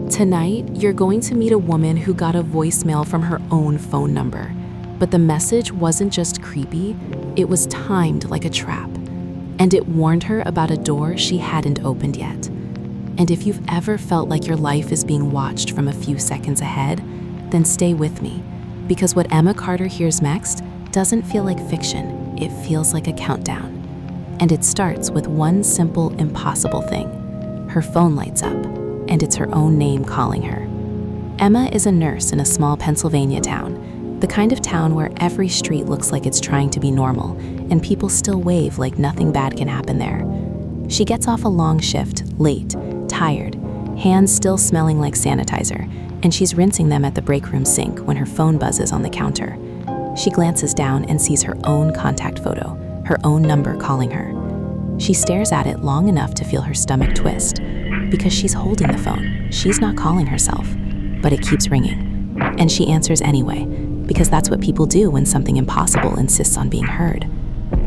Tonight, you're going to meet a woman who got a voicemail from her own phone number. But the message wasn't just creepy, it was timed like a trap. And it warned her about a door she hadn't opened yet. And if you've ever felt like your life is being watched from a few seconds ahead, then stay with me. Because what Emma Carter hears next doesn't feel like fiction, it feels like a countdown. And it starts with one simple, impossible thing. Her phone lights up, and it's her own name calling her. Emma is a nurse in a small Pennsylvania town, the kind of town where every street looks like it's trying to be normal, and people still wave like nothing bad can happen there. She gets off a long shift, late, tired, hands still smelling like sanitizer, and she's rinsing them at the break room sink when her phone buzzes on the counter. She glances down and sees her own contact photo, her own number calling her. She stares at it long enough to feel her stomach twist, because she's holding the phone. She's not calling herself, but it keeps ringing. And she answers anyway, because that's what people do when something impossible insists on being heard.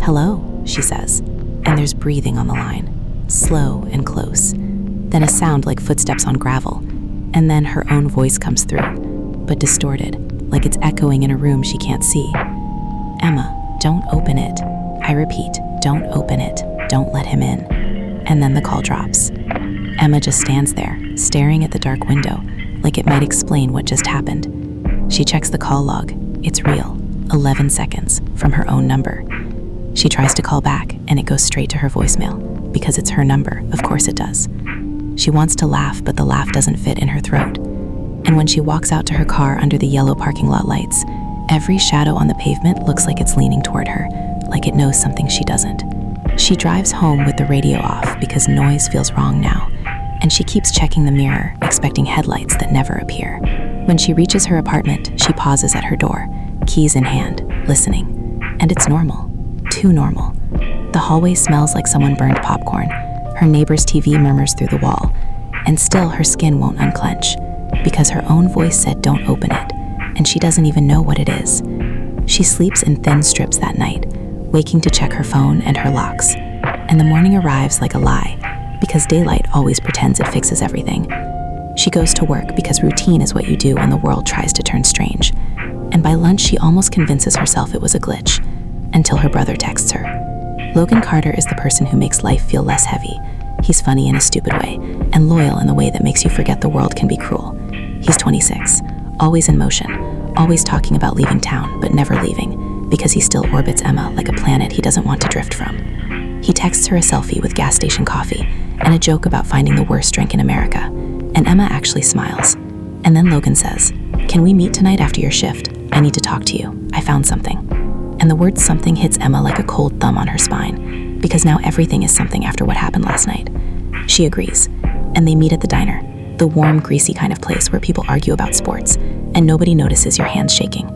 "Hello," she says, and there's breathing on the line, slow and close. Then a sound like footsteps on gravel, and then her own voice comes through, but distorted, like it's echoing in a room she can't see. "Emma, don't open it. I repeat, don't open it. Don't let him in." And then the call drops. Emma just stands there, staring at the dark window, like it might explain what just happened. She checks the call log. It's real. 11 seconds, from her own number. She tries to call back, and it goes straight to her voicemail, because it's her number, of course it does. She wants to laugh, but the laugh doesn't fit in her throat. And when she walks out to her car under the yellow parking lot lights, every shadow on the pavement looks like it's leaning toward her, like it knows something she doesn't. She drives home with the radio off because noise feels wrong now, and she keeps checking the mirror, expecting headlights that never appear. When she reaches her apartment, she pauses at her door, keys in hand, listening. And it's normal. Too normal. The hallway smells like someone burned popcorn. Her neighbor's TV murmurs through the wall, and still her skin won't unclench, because her own voice said don't open it, and she doesn't even know what it is. She sleeps in thin strips that night, waking to check her phone and her locks. And the morning arrives like a lie, because daylight always pretends it fixes everything. She goes to work because routine is what you do when the world tries to turn strange. And by lunch, she almost convinces herself it was a glitch, until her brother texts her. Logan Carter is the person who makes life feel less heavy. He's funny in a stupid way, and loyal in the way that makes you forget the world can be cruel. He's 26, always in motion, always talking about leaving town, but never leaving, because he still orbits Emma like a planet he doesn't want to drift from. He texts her a selfie with gas station coffee and a joke about finding the worst drink in America, and Emma actually smiles. And then Logan says, "Can we meet tonight after your shift? I need to talk to you. I found something." And the word something hits Emma like a cold thumb on her spine, because now everything is something after what happened last night. She agrees, and they meet at the diner, the warm, greasy kind of place where people argue about sports, and nobody notices your hands shaking.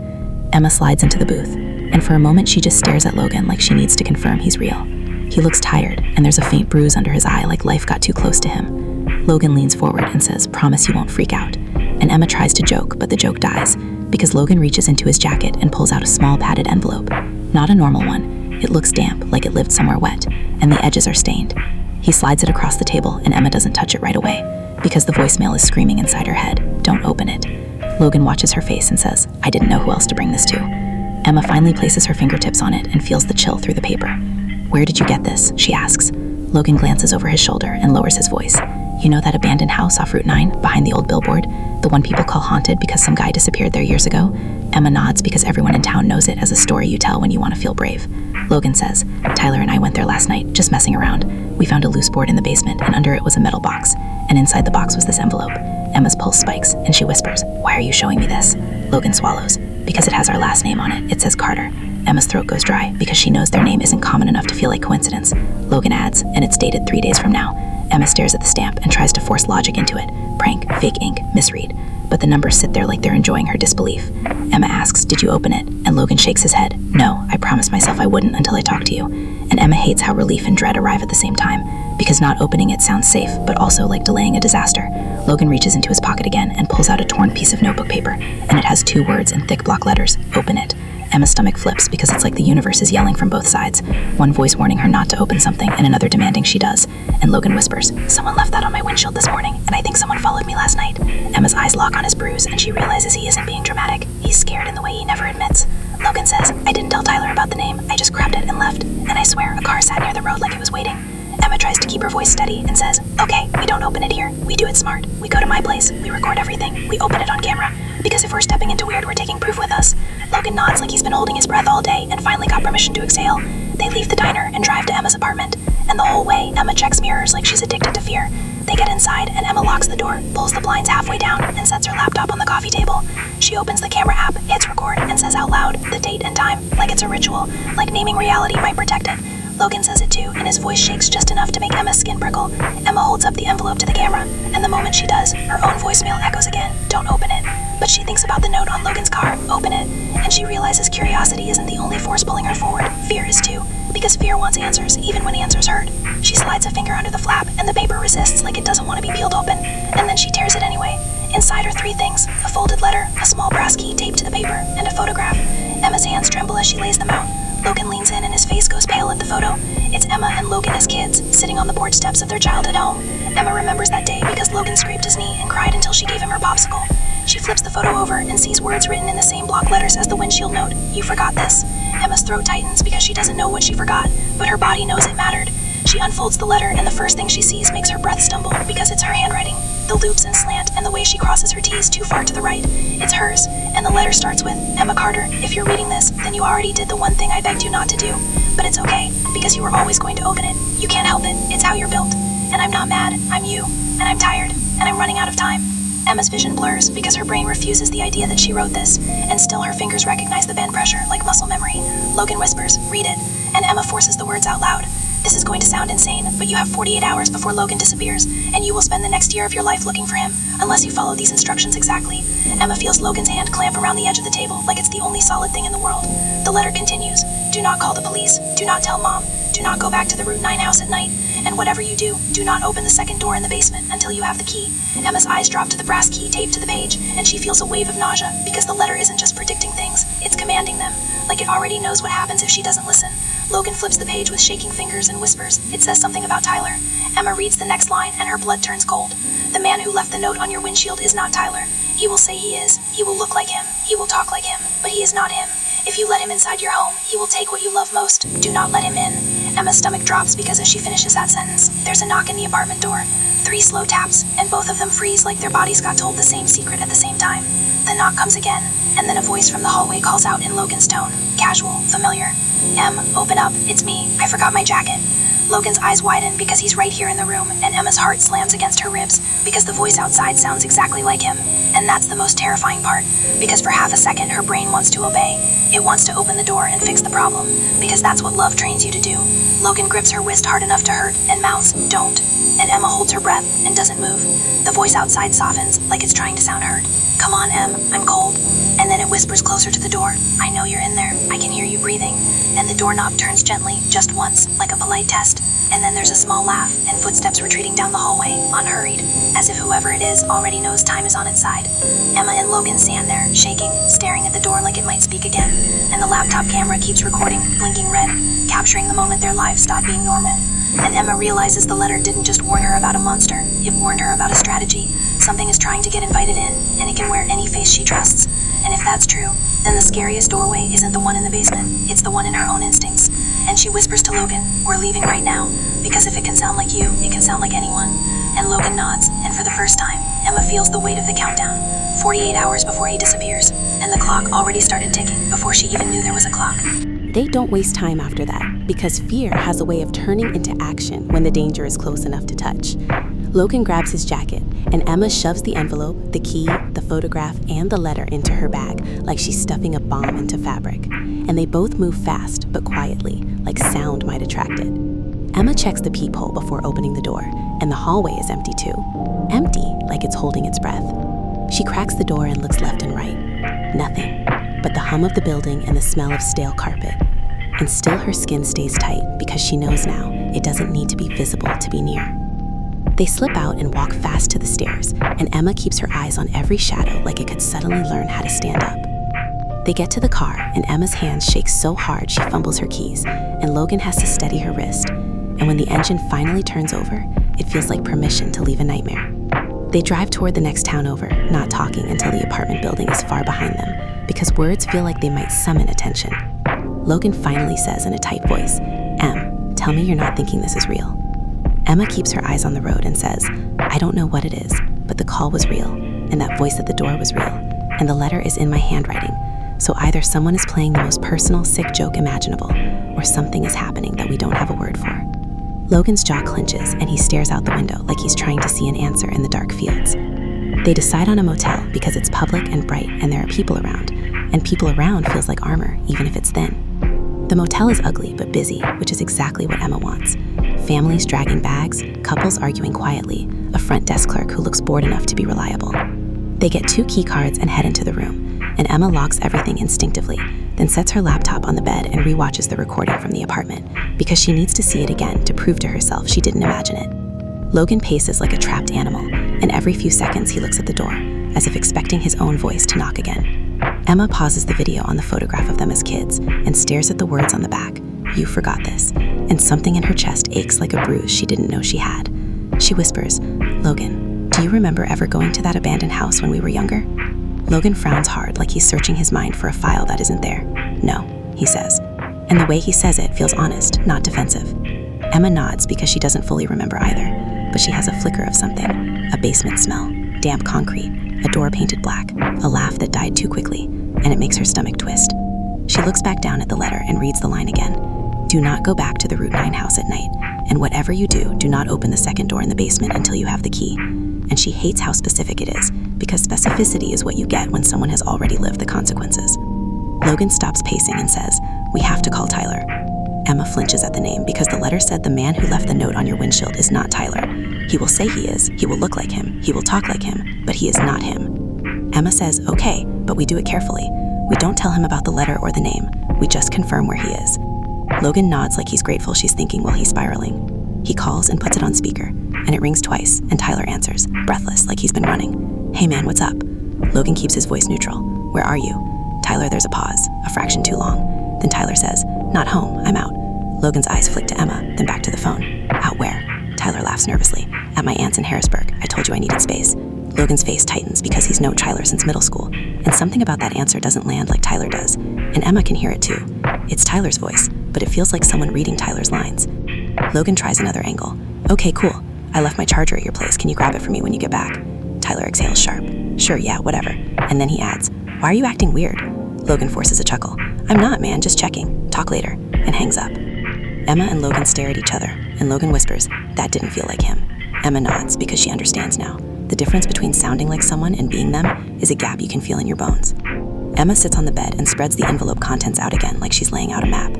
Emma slides into the booth, and for a moment she just stares at Logan like she needs to confirm he's real. He looks tired, and there's a faint bruise under his eye like life got too close to him. Logan leans forward and says, "Promise you won't freak out." And Emma tries to joke, but the joke dies, because Logan reaches into his jacket and pulls out a small padded envelope. Not a normal one. It looks damp, like it lived somewhere wet, and the edges are stained. He slides it across the table, and Emma doesn't touch it right away, because the voicemail is screaming inside her head, "Don't open it." Logan watches her face and says, "I didn't know who else to bring this to." Emma finally places her fingertips on it and feels the chill through the paper. "Where did you get this?" she asks. Logan glances over his shoulder and lowers his voice. "You know that abandoned house off Route 9, behind the old billboard? The one people call haunted because some guy disappeared there years ago?" Emma nods because everyone in town knows it as a story you tell when you want to feel brave. Logan says, "Tyler and I went there last night, just messing around. We found a loose board in the basement, and under it was a metal box. And inside the box was this envelope." Emma's pulse spikes, and she whispers, "Why are you showing me this?" Logan swallows. "Because it has our last name on it. It says Carter." Emma's throat goes dry, because she knows their name isn't common enough to feel like coincidence. Logan adds, "And it's dated 3 days from now." Emma stares at the stamp and tries to force logic into it. Prank, fake ink, misread. But the numbers sit there like they're enjoying her disbelief. Emma asks, "Did you open it?" And Logan shakes his head. "No, I promised myself I wouldn't until I talked to you." And Emma hates how relief and dread arrive at the same time, because not opening it sounds safe, but also like delaying a disaster. Logan reaches into his pocket again and pulls out a torn piece of notebook paper, and it has 2 words in thick block letters, "Open it." Emma's stomach flips because it's like the universe is yelling from both sides. One voice warning her not to open something and another demanding she does. And Logan whispers, "Someone left that on my windshield this morning, and I think someone followed me last night." Emma's eyes lock on his bruise, and she realizes he isn't being dramatic. He's scared in the way he never admits. Logan says, "I didn't tell Tyler about the name. I just grabbed it and left. And I swear, a car sat near the road like it was waiting." Emma tries to keep her voice steady and says, "Okay, we don't open it here. We do it smart. We go to my place. We record everything. We open it on camera. Because if we're stepping into weird, we're taking proof with us." Logan nods like he's been holding his breath all day and finally got permission to exhale. They leave the diner and drive to Emma's apartment. And the whole way, Emma checks mirrors like she's addicted to fear. They get inside and Emma locks the door, pulls the blinds halfway down, and sets her laptop on the coffee table. She opens the camera app, hits record, and says out loud the date and time, like it's a ritual, like naming reality might protect it. Logan says it too, and his voice shakes just enough to make Emma's skin prickle. Emma holds up the envelope to the camera, and the moment she does, her own voicemail echoes again, "Don't open it." But she thinks about the note on Logan's car, "Open it," and she realizes curiosity isn't the only force pulling her forward. Fear is too, because fear wants answers, even when answers hurt. She slides a finger under the flap, and the paper resists like it doesn't want to be peeled open, and then she tears it anyway. Inside are 3 things: a folded letter, a small brass key taped to the paper, and a photograph. Emma's hands tremble as she lays them out. Logan leans in and his face goes pale at the photo. It's Emma and Logan as kids, sitting on the porch steps of their childhood home. Emma remembers that day because Logan scraped his knee and cried until she gave him her popsicle. She flips the photo over and sees words written in the same block letters as the windshield note, "You forgot this." Emma's throat tightens because she doesn't know what she forgot, but her body knows it mattered. She unfolds the letter and the first thing she sees makes her breath stumble because it's her handwriting. The loops and slant and the way she crosses her T's too far to the right. It's hers, and the letter starts with, "Emma Carter, if you're reading this, then you already did the one thing I begged you not to do. But it's okay, because you were always going to open it. You can't help it, it's how you're built. And I'm not mad, I'm you, and I'm tired, and I'm running out of time." Emma's vision blurs because her brain refuses the idea that she wrote this, and still her fingers recognize the bend pressure like muscle memory. Logan whispers, "Read it," and Emma forces the words out loud. "This is going to sound insane, but you have 48 hours before Logan disappears, and you will spend the next year of your life looking for him, unless you follow these instructions exactly." Emma feels Logan's hand clamp around the edge of the table like it's the only solid thing in the world. The letter continues, "Do not call the police, do not tell Mom, do not go back to the Route 9 house at night, and whatever you do, do not open the second door in the basement until you have the key." Emma's eyes drop to the brass key taped to the page, and she feels a wave of nausea because the letter isn't just predicting things, it's commanding them, like it already knows what happens if she doesn't listen. Logan flips the page with shaking fingers and whispers, "It says something about Tyler." Emma reads the next line and her blood turns cold. "The man who left the note on your windshield is not Tyler. He will say he is. He will look like him. He will talk like him. But he is not him. If you let him inside your home, he will take what you love most. Do not let him in." Emma's stomach drops because as she finishes that sentence, there's a knock in the apartment door. 3 slow taps, and both of them freeze like their bodies got told the same secret at the same time. The knock comes again, and then a voice from the hallway calls out in Logan's tone, casual, familiar. "Em, open up, it's me. I forgot my jacket." Logan's eyes widen because he's right here in the room, and Emma's heart slams against her ribs because the voice outside sounds exactly like him. And that's the most terrifying part, because for half a second her brain wants to obey. It wants to open the door and fix the problem, because that's what love trains you to do. Logan grips her wrist hard enough to hurt and mouths, "Don't." And Emma holds her breath and doesn't move. The voice outside softens like it's trying to sound hurt. "Come on, Em, I'm cold." And then it whispers closer to the door, "I know you're in there. I can hear you breathing." And the doorknob turns gently, just once, like a polite test. And then there's a small laugh and footsteps retreating down the hallway, unhurried, as if whoever it is already knows time is on its side. Emma and Logan stand there, shaking, staring at the door like it might speak again. And the laptop camera keeps recording, blinking red, capturing the moment their lives stop being normal. And Emma realizes the letter didn't just warn her about a monster, it warned her about a strategy. Something is trying to get invited in, and it can wear any face she trusts. And if that's true, then the scariest doorway isn't the one in the basement, it's the one in her own instincts. And she whispers to Logan, "We're leaving right now, because if it can sound like you, it can sound like anyone." And Logan nods, and for the first time, Emma feels the weight of the countdown. 48 hours before he disappears, and the clock already started ticking before she even knew there was a clock. They don't waste time after that, because fear has a way of turning into action when the danger is close enough to touch. Logan grabs his jacket, and Emma shoves the envelope, the key, the photograph, and the letter into her bag, like she's stuffing a bomb into fabric. And they both move fast, but quietly, like sound might attract it. Emma checks the peephole before opening the door, and the hallway is empty too. Empty, like it's holding its breath. She cracks the door and looks left and right. Nothing, but the hum of the building and the smell of stale carpet. And still her skin stays tight because she knows now it doesn't need to be visible to be near. They slip out and walk fast to the stairs, and Emma keeps her eyes on every shadow like it could suddenly learn how to stand up. They get to the car, and Emma's hands shake so hard she fumbles her keys, and Logan has to steady her wrist. And when the engine finally turns over, it feels like permission to leave a nightmare. They drive toward the next town over, not talking until the apartment building is far behind them, because words feel like they might summon attention. Logan finally says in a tight voice, "Em, tell me you're not thinking this is real." Emma keeps her eyes on the road and says, "I don't know what it is, but the call was real, and that voice at the door was real, and the letter is in my handwriting. So either someone is playing the most personal, sick joke imaginable, or something is happening that we don't have a word for." Logan's jaw clenches, and he stares out the window like he's trying to see an answer in the dark fields. They decide on a motel because it's public and bright and there are people around, and people around feels like armor, even if it's thin. The motel is ugly but busy, which is exactly what Emma wants. Families dragging bags, couples arguing quietly, a front desk clerk who looks bored enough to be reliable. They get 2 key cards and head into the room, and Emma locks everything instinctively, then sets her laptop on the bed and rewatches the recording from the apartment, because she needs to see it again to prove to herself she didn't imagine it. Logan paces like a trapped animal, and every few seconds he looks at the door, as if expecting his own voice to knock again. Emma pauses the video on the photograph of them as kids and stares at the words on the back, "You forgot this," and something in her chest aches like a bruise she didn't know she had. She whispers, "Logan, do you remember ever going to that abandoned house when we were younger?" Logan frowns hard like he's searching his mind for a file that isn't there. "No," he says. And the way he says it feels honest, not defensive. Emma nods because she doesn't fully remember either, but she has a flicker of something. A basement smell, damp concrete, a door painted black, a laugh that died too quickly, and it makes her stomach twist. She looks back down at the letter and reads the line again. "Do not go back to the Route 9 house at night, and whatever you do not open the second door in the basement until you have the key." And she hates how specific it is, because specificity is what you get when someone has already lived the consequences. Logan stops pacing and says, "We have to call Tyler." Emma flinches at the name because the letter said the man who left the note on your windshield is not Tyler. He will say he is, he will look like him, he will talk like him, but he is not him. Emma says, "Okay, but we do it carefully. We don't tell him about the letter or the name. We just confirm where he is." Logan nods like he's grateful she's thinking while he's spiraling. He calls and puts it on speaker, and it rings twice, and Tyler answers, breathless, like he's been running. "Hey man, what's up?" Logan keeps his voice neutral. "Where are you?" Tyler, there's a pause, a fraction too long. Then Tyler says, "Not home, I'm out." Logan's eyes flick to Emma, then back to the phone. "Out where?" Tyler laughs nervously. "At my aunt's in Harrisburg. I told you I needed space." Logan's face tightens because he's known Tyler since middle school, and something about that answer doesn't land like Tyler does. And Emma can hear it too. It's Tyler's voice, but it feels like someone reading Tyler's lines. Logan tries another angle. "Okay, cool. I left my charger at your place. Can you grab it for me when you get back?" Tyler exhales sharp. "Sure, yeah, whatever." And then he adds, "Why are you acting weird?" Logan forces a chuckle. "I'm not, man, just checking. Talk later," and hangs up. Emma and Logan stare at each other, and Logan whispers, "That didn't feel like him." Emma nods because she understands now. The difference between sounding like someone and being them is a gap you can feel in your bones. Emma sits on the bed and spreads the envelope contents out again like she's laying out a map.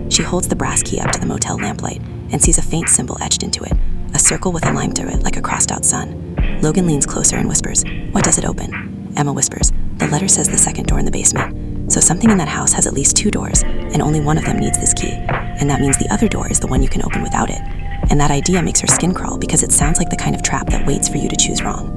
She holds the brass key up to the motel lamplight and sees a faint symbol etched into it, a circle with a line through it like a crossed out sun. Logan leans closer and whispers, "What does it open?" Emma whispers, "The letter says the second door in the basement. So something in that house has at least 2 doors, and only one of them needs this key. And that means the other door is the one you can open without it." And that idea makes her skin crawl because it sounds like the kind of trap that waits for you to choose wrong.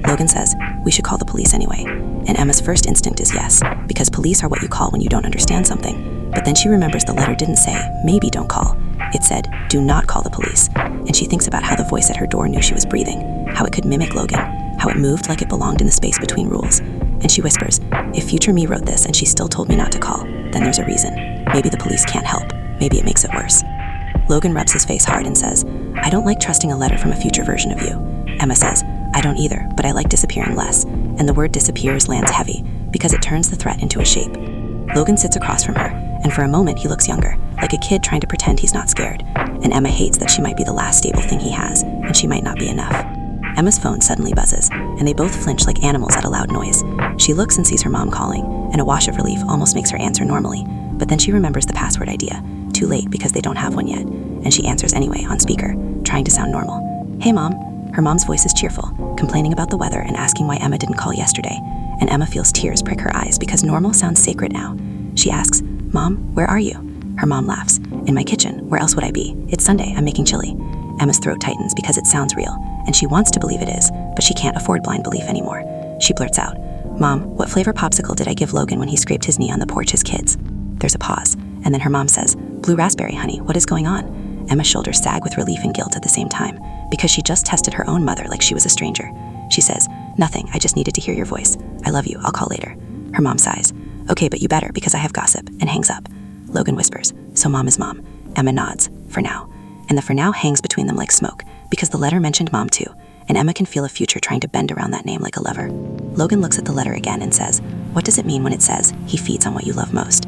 Logan says, "We should call the police anyway." And Emma's first instinct is yes, because police are what you call when you don't understand something. But then she remembers the letter didn't say, "Maybe don't call." It said, "Do not call the police." And she thinks about how the voice at her door knew she was breathing, how it could mimic Logan, how it moved like it belonged in the space between rules. And she whispers, "If future me wrote this and she still told me not to call, then there's a reason. Maybe the police can't help. Maybe it makes it worse." Logan rubs his face hard and says, "I don't like trusting a letter from a future version of you." Emma says, "I don't either, but I like disappearing less." And the word disappears lands heavy because it turns the threat into a shape. Logan sits across from her, and for a moment he looks younger, like a kid trying to pretend he's not scared. And Emma hates that she might be the last stable thing he has, and she might not be enough. Emma's phone suddenly buzzes, and they both flinch like animals at a loud noise. She looks and sees her mom calling, and a wash of relief almost makes her answer normally. But then she remembers the password idea, too late because they don't have one yet, and she answers anyway on speaker, trying to sound normal. "Hey Mom." Her mom's voice is cheerful, complaining about the weather and asking why Emma didn't call yesterday. And Emma feels tears prick her eyes because normal sounds sacred now. She asks, "Mom, where are you?" Her mom laughs. "In my kitchen. Where else would I be? It's Sunday. I'm making chili." Emma's throat tightens because it sounds real, and she wants to believe it is, but she can't afford blind belief anymore. She blurts out, Mom, what flavor popsicle did I give Logan when he scraped his knee on the porch as kids? There's a pause, and then her mom says, Blue raspberry, honey, what is going on? Emma's shoulders sag with relief and guilt at the same time, because she just tested her own mother like she was a stranger. She says, Nothing, I just needed to hear your voice. I love you, I'll call later. Her mom sighs. Okay, but you better, because I have gossip, and hangs up. Logan whispers, so mom is mom. Emma nods, for now. And the for now hangs between them like smoke, because the letter mentioned mom too, and Emma can feel a future trying to bend around that name like a lever. Logan looks at the letter again and says, What does it mean when it says, he feeds on what you love most?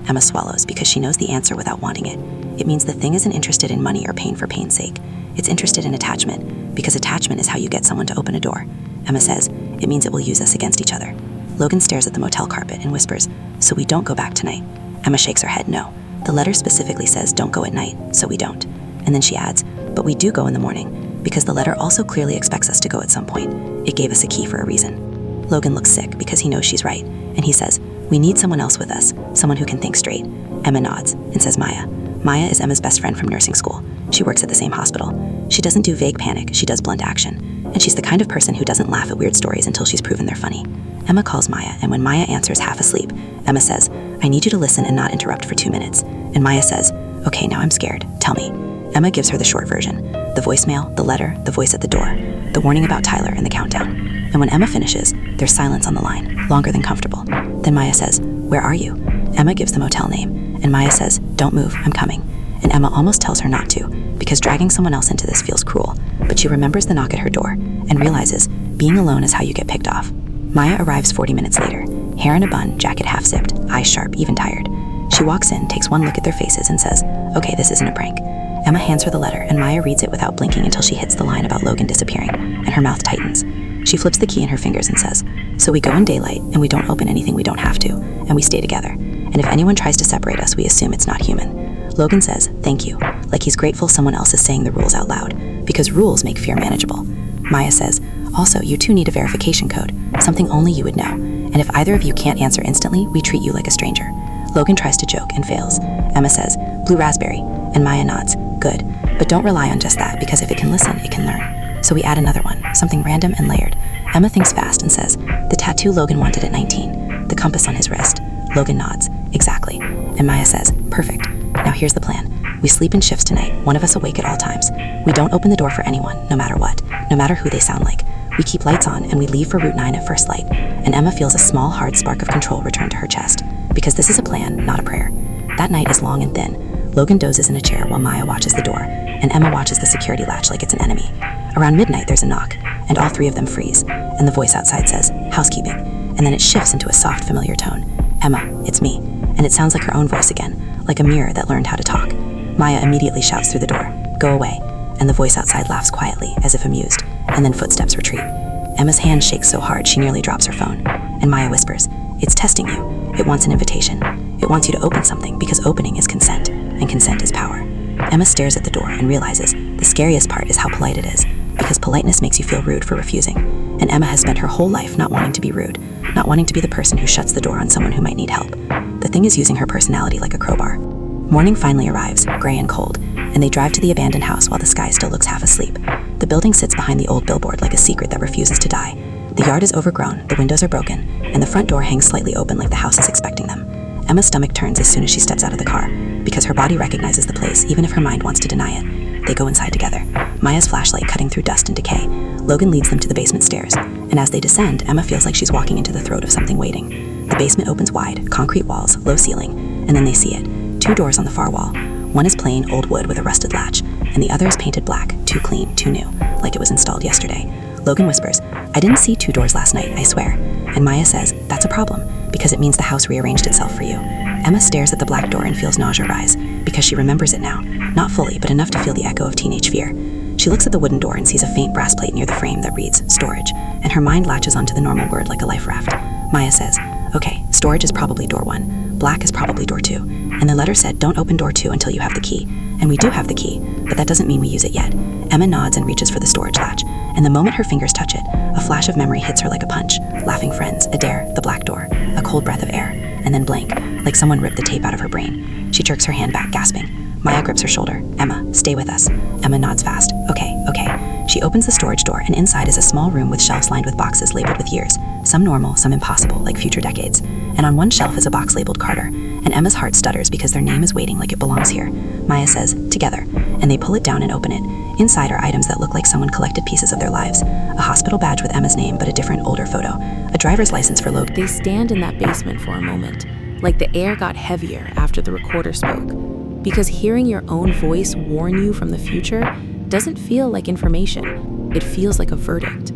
Emma swallows because she knows the answer without wanting it. It means the thing isn't interested in money or pain for pain's sake. It's interested in attachment, because attachment is how you get someone to open a door. Emma says, It means it will use us against each other. Logan stares at the motel carpet and whispers, So we don't go back tonight. Emma shakes her head no. The letter specifically says don't go at night, so we don't. And then she adds, But we do go in the morning, because the letter also clearly expects us to go at some point. It gave us a key for a reason. Logan looks sick because he knows she's right, and he says, We need someone else with us, someone who can think straight. Emma nods and says Maya. Maya is Emma's best friend from nursing school. She works at the same hospital. She doesn't do vague panic, she does blunt action. And she's the kind of person who doesn't laugh at weird stories until she's proven they're funny. Emma calls Maya, and when Maya answers half asleep, Emma says, I need you to listen and not interrupt for 2 minutes. And Maya says, Okay, now I'm scared. Tell me. Emma gives her the short version. The voicemail, the letter, the voice at the door, the warning about Tyler, and the countdown. And when Emma finishes, there's silence on the line, longer than comfortable. Then Maya says, Where are you? Emma gives the motel name, and Maya says, Don't move, I'm coming. And Emma almost tells her not to, because dragging someone else into this feels cruel, but she remembers the knock at her door, and realizes being alone is how you get picked off. Maya arrives 40 minutes later, hair in a bun, jacket half-zipped, eyes sharp, even tired. She walks in, takes one look at their faces, and says, Okay, this isn't a prank. Emma hands her the letter, and Maya reads it without blinking until she hits the line about Logan disappearing, and her mouth tightens. She flips the key in her fingers and says, So we go in daylight, and we don't open anything we don't have to, and we stay together. And if anyone tries to separate us, we assume it's not human. Logan says, Thank you, like he's grateful someone else is saying the rules out loud, because rules make fear manageable. Maya says, Also, you two need a verification code, something only you would know, and if either of you can't answer instantly, we treat you like a stranger. Logan tries to joke and fails. Emma says, Blue raspberry, and Maya nods, Good, but don't rely on just that, because if it can listen, it can learn. So we add another one, something random and layered. Emma thinks fast and says, The tattoo Logan wanted at 19, the compass on his wrist. Logan nods, Exactly. And Maya says, Perfect. Now here's the plan. We sleep in shifts tonight, one of us awake at all times. We don't open the door for anyone, no matter what, no matter who they sound like. We keep lights on, and we leave for Route 9 at first light. And Emma feels a small, hard spark of control return to her chest, because this is a plan, not a prayer. That night is long and thin. Logan dozes in a chair while Maya watches the door, and Emma watches the security latch like it's an enemy. Around midnight, there's a knock, and all three of them freeze, and the voice outside says, Housekeeping, and then it shifts into a soft, familiar tone. Emma, it's me. And it sounds like her own voice again, like a mirror that learned how to talk. Maya immediately shouts through the door, Go away, and the voice outside laughs quietly, as if amused, and then footsteps retreat. Emma's hand shakes so hard she nearly drops her phone, and Maya whispers, It's testing you. It wants an invitation. It wants you to open something, because opening is consent, and consent is power. Emma stares at the door and realizes the scariest part is how polite it is, because politeness makes you feel rude for refusing. And Emma has spent her whole life not wanting to be rude, not wanting to be the person who shuts the door on someone who might need help. The thing is using her personality like a crowbar. Morning finally arrives, gray and cold, and they drive to the abandoned house while the sky still looks half asleep. The building sits behind the old billboard like a secret that refuses to die. The yard is overgrown, the windows are broken, and the front door hangs slightly open like the house is expecting them. Emma's stomach turns as soon as she steps out of the car, because her body recognizes the place even if her mind wants to deny it. They go inside together, Maya's flashlight cutting through dust and decay. Logan leads them to the basement stairs, and as they descend, Emma feels like she's walking into the throat of something waiting. The basement opens wide, concrete walls, low ceiling, and then they see it. 2 doors on the far wall. One is plain, old wood with a rusted latch, and the other is painted black, too clean, too new, like it was installed yesterday. Logan whispers, I didn't see 2 doors last night, I swear. And Maya says, That's a problem, because it means the house rearranged itself for you. Emma stares at the black door and feels nausea rise, because she remembers it now, not fully, but enough to feel the echo of teenage fear. She looks at the wooden door and sees a faint brass plate near the frame that reads, storage, and her mind latches onto the normal word like a life raft. Maya says, Okay, storage is probably door 1, black is probably door 2, and the letter said don't open door 2 until you have the key. And we do have the key, but that doesn't mean we use it yet. Emma nods and reaches for the storage latch, and the moment her fingers touch it, a flash of memory hits her like a punch. Laughing friends, Adair, the black door, a cold breath of air, and then blank, like someone ripped the tape out of her brain. She jerks her hand back, gasping, Maya grips her shoulder. Emma, stay with us. Emma nods fast. Okay. She opens the storage door, and inside is a small room with shelves lined with boxes labeled with years. Some normal, some impossible, like future decades. And on one shelf is a box labeled Carter. And Emma's heart stutters because their name is waiting like it belongs here. Maya says, together, and they pull it down and open it. Inside are items that look like someone collected pieces of their lives. A hospital badge with Emma's name, but a different, older photo. A driver's license for Logan. They stand in that basement for a moment, like the air got heavier after the recorder spoke. Because hearing your own voice warn you from the future doesn't feel like information, it feels like a verdict.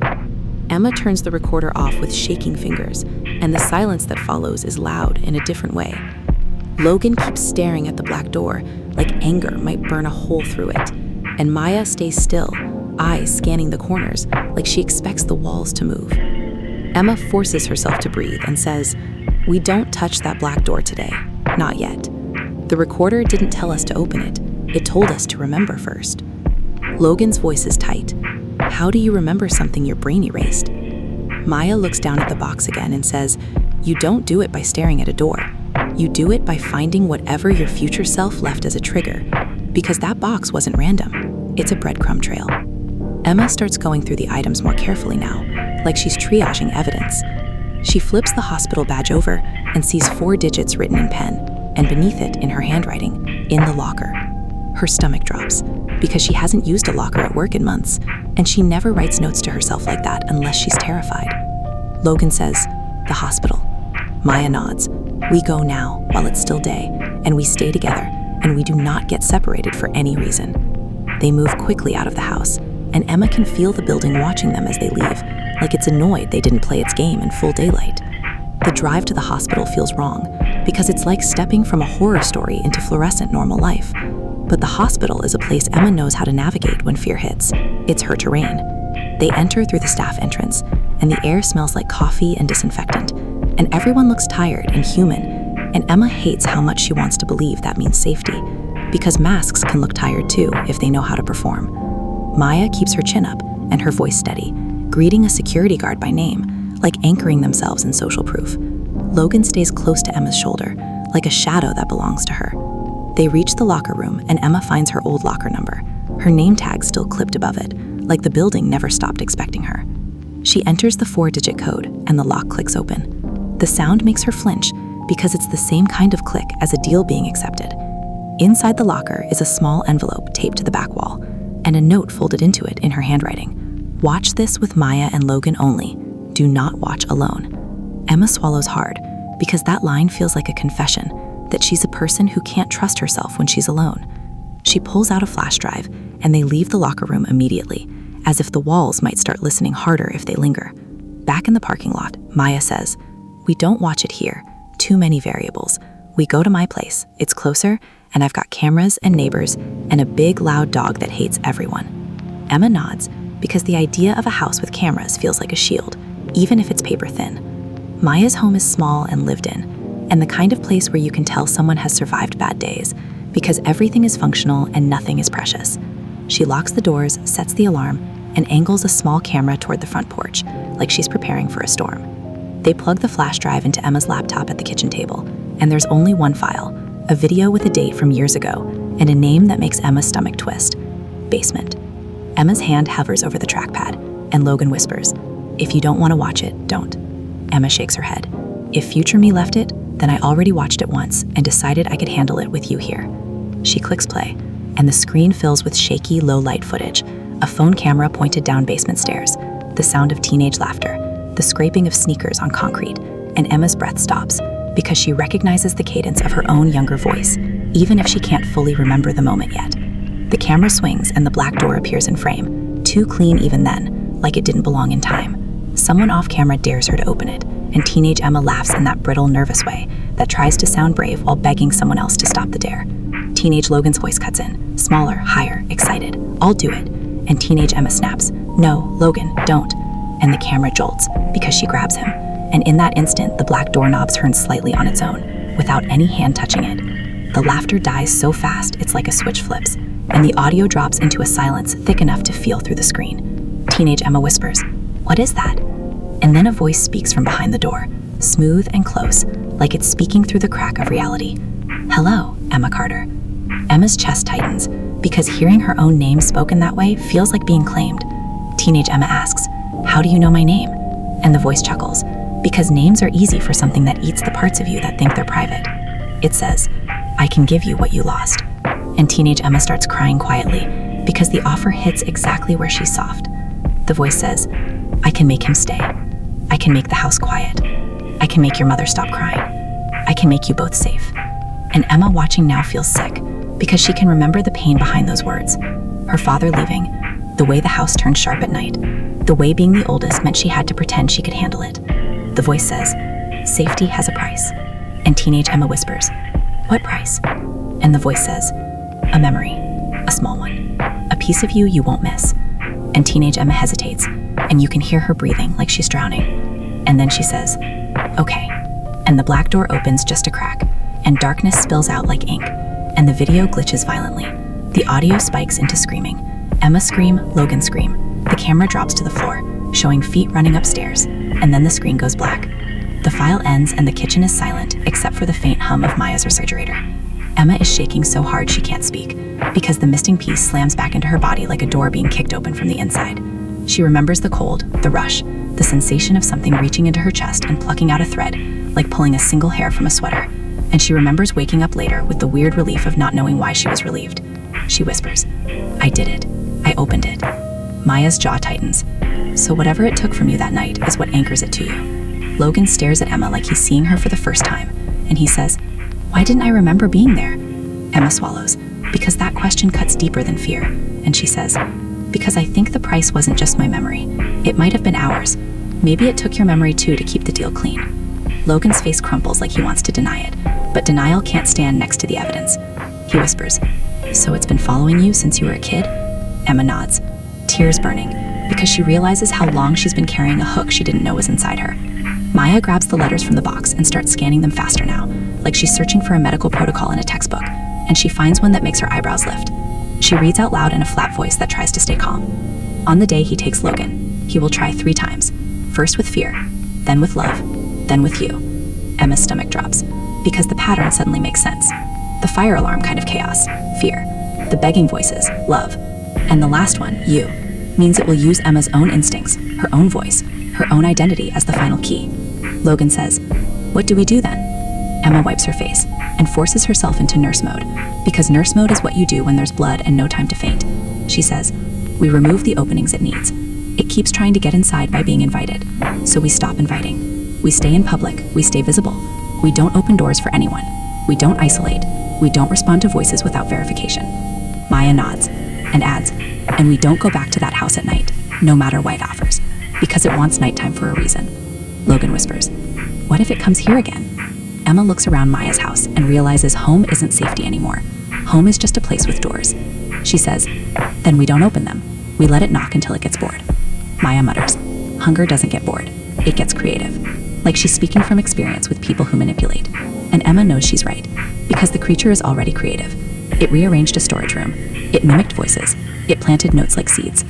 Emma turns the recorder off with shaking fingers, and the silence that follows is loud in a different way. Logan keeps staring at the black door, like anger might burn a hole through it, and Maya stays still, eyes scanning the corners, like she expects the walls to move. Emma forces herself to breathe and says, "We don't touch that black door today, not yet. The recorder didn't tell us to open it, it told us to remember first." Logan's voice is tight. "How do you remember something your brain erased?" Maya looks down at the box again and says, "You don't do it by staring at a door. You do it by finding whatever your future self left as a trigger, because that box wasn't random. It's a breadcrumb trail." Emma starts going through the items more carefully now, like she's triaging evidence. She flips the hospital badge over and sees 4 digits written in pen, and beneath it, in her handwriting, "In the locker." Her stomach drops, because she hasn't used a locker at work in months, and she never writes notes to herself like that unless she's terrified. Logan says, "The hospital." Maya nods. "We go now, while it's still day, and we stay together, and we do not get separated for any reason." They move quickly out of the house, and Emma can feel the building watching them as they leave, like it's annoyed they didn't play its game in full daylight. The drive to the hospital feels wrong, because it's like stepping from a horror story into fluorescent normal life. But the hospital is a place Emma knows how to navigate when fear hits. It's her terrain. They enter through the staff entrance, and the air smells like coffee and disinfectant, and everyone looks tired and human, and Emma hates how much she wants to believe that means safety, because masks can look tired too if they know how to perform. Maya keeps her chin up and her voice steady, greeting a security guard by name, like anchoring themselves in social proof. Logan stays close to Emma's shoulder, like a shadow that belongs to her. They reach the locker room, and Emma finds her old locker number, her name tag still clipped above it, like the building never stopped expecting her. She enters the 4-digit code, and the lock clicks open. The sound makes her flinch, because it's the same kind of click as a deal being accepted. Inside the locker is a small envelope taped to the back wall, and a note folded into it in her handwriting. "Watch this with Maya and Logan only. Do not watch alone." Emma swallows hard, because that line feels like a confession that she's a person who can't trust herself when she's alone. She pulls out a flash drive, and they leave the locker room immediately, as if the walls might start listening harder if they linger. Back in the parking lot, Maya says, "We don't watch it here. Too many variables. We go to my place. It's closer, and I've got cameras and neighbors and a big, loud dog that hates everyone." Emma nods, because the idea of a house with cameras feels like a shield, even if it's paper thin. Maya's home is small and lived in, and the kind of place where you can tell someone has survived bad days, because everything is functional and nothing is precious. She locks the doors, sets the alarm, and angles a small camera toward the front porch, like she's preparing for a storm. They plug the flash drive into Emma's laptop at the kitchen table, and there's only one file, a video with a date from years ago, and a name that makes Emma's stomach twist: Basement. Emma's hand hovers over the trackpad, and Logan whispers, "If you don't want to watch it, don't." Emma shakes her head. "If future me left it, then I already watched it once and decided I could handle it with you here." She clicks play, and the screen fills with shaky, low-light footage, a phone camera pointed down basement stairs, the sound of teenage laughter, the scraping of sneakers on concrete, and Emma's breath stops, because she recognizes the cadence of her own younger voice, even if she can't fully remember the moment yet. The camera swings, and the black door appears in frame, too clean even then, like it didn't belong in time. Someone off camera dares her to open it, and teenage Emma laughs in that brittle, nervous way that tries to sound brave while begging someone else to stop the dare. Teenage Logan's voice cuts in, smaller, higher, excited. "I'll do it." And teenage Emma snaps, "No, Logan, don't." And the camera jolts, because she grabs him. And in that instant, the black doorknob turns slightly on its own, without any hand touching it. The laughter dies so fast it's like a switch flips, and the audio drops into a silence thick enough to feel through the screen. Teenage Emma whispers, "What is that?" And then a voice speaks from behind the door, smooth and close, like it's speaking through the crack of reality. "Hello, Emma Carter." Emma's chest tightens because hearing her own name spoken that way feels like being claimed. Teenage Emma asks, "How do you know my name?" And the voice chuckles, because names are easy for something that eats the parts of you that think they're private. It says, "I can give you what you lost." And teenage Emma starts crying quietly because the offer hits exactly where she's soft. The voice says, "I can make him stay. I can make the house quiet. I can make your mother stop crying. I can make you both safe." And Emma, watching now, feels sick because she can remember the pain behind those words. Her father leaving, the way the house turned sharp at night, the way being the oldest meant she had to pretend she could handle it. The voice says, "Safety has a price." And teenage Emma whispers, "What price?" And the voice says, "A memory, a small one, a piece of you you won't miss." And teenage Emma hesitates, and you can hear her breathing like she's drowning. And then she says, "Okay." And the black door opens just a crack, and darkness spills out like ink, and the video glitches violently. The audio spikes into screaming. Emma scream, Logan scream. The camera drops to the floor, showing feet running upstairs, and then the screen goes black. The file ends and the kitchen is silent, except for the faint hum of Maya's refrigerator. Emma is shaking so hard she can't speak, because the missing piece slams back into her body like a door being kicked open from the inside. She remembers the cold, the rush, the sensation of something reaching into her chest and plucking out a thread, like pulling a single hair from a sweater. And she remembers waking up later with the weird relief of not knowing why she was relieved. She whispers, "I did it. I opened it." Maya's jaw tightens. So whatever it took from you that night is what anchors it to you. Logan stares at Emma like he's seeing her for the first time, and he says, "Why didn't I remember being there?" Emma swallows, because that question cuts deeper than fear, and she says, "Because I think the price wasn't just my memory. It might have been ours. Maybe it took your memory too to keep the deal clean." Logan's face crumples like he wants to deny it, but denial can't stand next to the evidence. He whispers, "So it's been following you since you were a kid?" Emma nods, tears burning, because she realizes how long she's been carrying a hook she didn't know was inside her. Maya grabs the letters from the box and starts scanning them faster now, like she's searching for a medical protocol in a textbook, and she finds one that makes her eyebrows lift. She reads out loud in a flat voice that tries to stay calm. On the day he takes Logan, he will try 3 times, first with fear, then with love, then with you. Emma's stomach drops, because the pattern suddenly makes sense. The fire alarm kind of chaos, fear. The begging voices, love. And the last one, you, means it will use Emma's own instincts, her own voice, her own identity as the final key. Logan says, "What do we do then?" Emma wipes her face and forces herself into nurse mode, because nurse mode is what you do when there's blood and no time to faint. She says, "We remove the openings it needs. It keeps trying to get inside by being invited, so we stop inviting. We stay in public, we stay visible. We don't open doors for anyone. We don't isolate. We don't respond to voices without verification." Maya nods and adds, "And we don't go back to that house at night, no matter what it offers, because it wants nighttime for a reason." Logan whispers, "What if it comes here again?" Emma looks around Maya's house and realizes home isn't safety anymore. Home is just a place with doors. She says, "Then we don't open them. We let it knock until it gets bored." Maya mutters, "Hunger doesn't get bored. It gets creative." Like she's speaking from experience with people who manipulate. And Emma knows she's right, because the creature is already creative. It rearranged a storage room. It mimicked voices. It planted notes like seeds.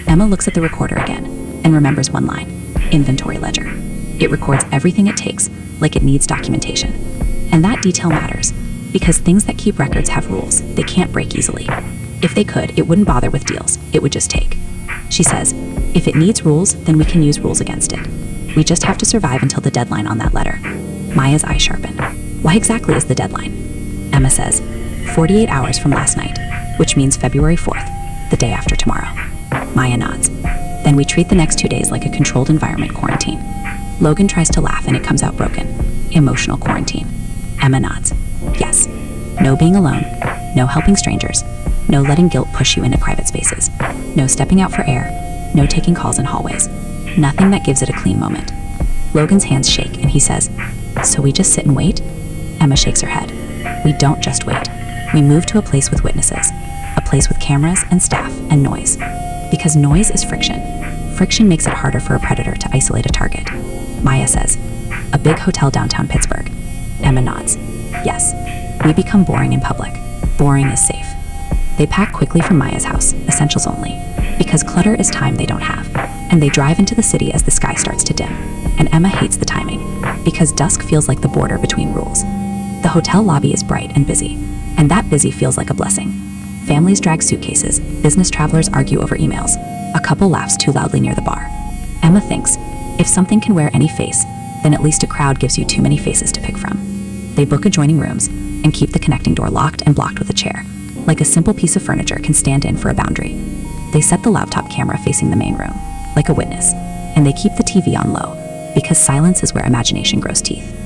Emma looks at the recorder again and remembers one line, inventory ledger. It records everything it takes, like it needs documentation. And that detail matters, because things that keep records have rules. They can't break easily. If they could, it wouldn't bother with deals. It would just take. She says, "If it needs rules, then we can use rules against it. We just have to survive until the deadline on that letter." Maya's eyes sharpen. "Why exactly is the deadline?" Emma says, 48 hours from last night, which means February 4th, the day after tomorrow. Maya nods. "Then we treat the next 2 days like a controlled environment quarantine." Logan tries to laugh and it comes out broken. Emotional quarantine. Emma nods. "Yes. No being alone. No helping strangers. No letting guilt push you into private spaces. No stepping out for air. No taking calls in hallways. Nothing that gives it a clean moment." Logan's hands shake and he says, "So we just sit and wait?" Emma shakes her head. "We don't just wait. We move to a place with witnesses. A place with cameras and staff and noise. Because noise is friction. Friction makes it harder for a predator to isolate a target." Maya says, "A big hotel downtown Pittsburgh." Emma nods. "Yes. We become boring in public. Boring is safe." They pack quickly from Maya's house, essentials only, because clutter is time they don't have, and they drive into the city as the sky starts to dim. And Emma hates the timing, because dusk feels like the border between rules. The hotel lobby is bright and busy. And that busy feels like a blessing. Families drag suitcases, business travelers argue over emails. A couple laughs too loudly near the bar. Emma thinks, if something can wear any face, then at least a crowd gives you too many faces to pick from. They book adjoining rooms and keep the connecting door locked and blocked with a chair, like a simple piece of furniture can stand in for a boundary. They set the laptop camera facing the main room, like a witness, and they keep the TV on low, because silence is where imagination grows teeth.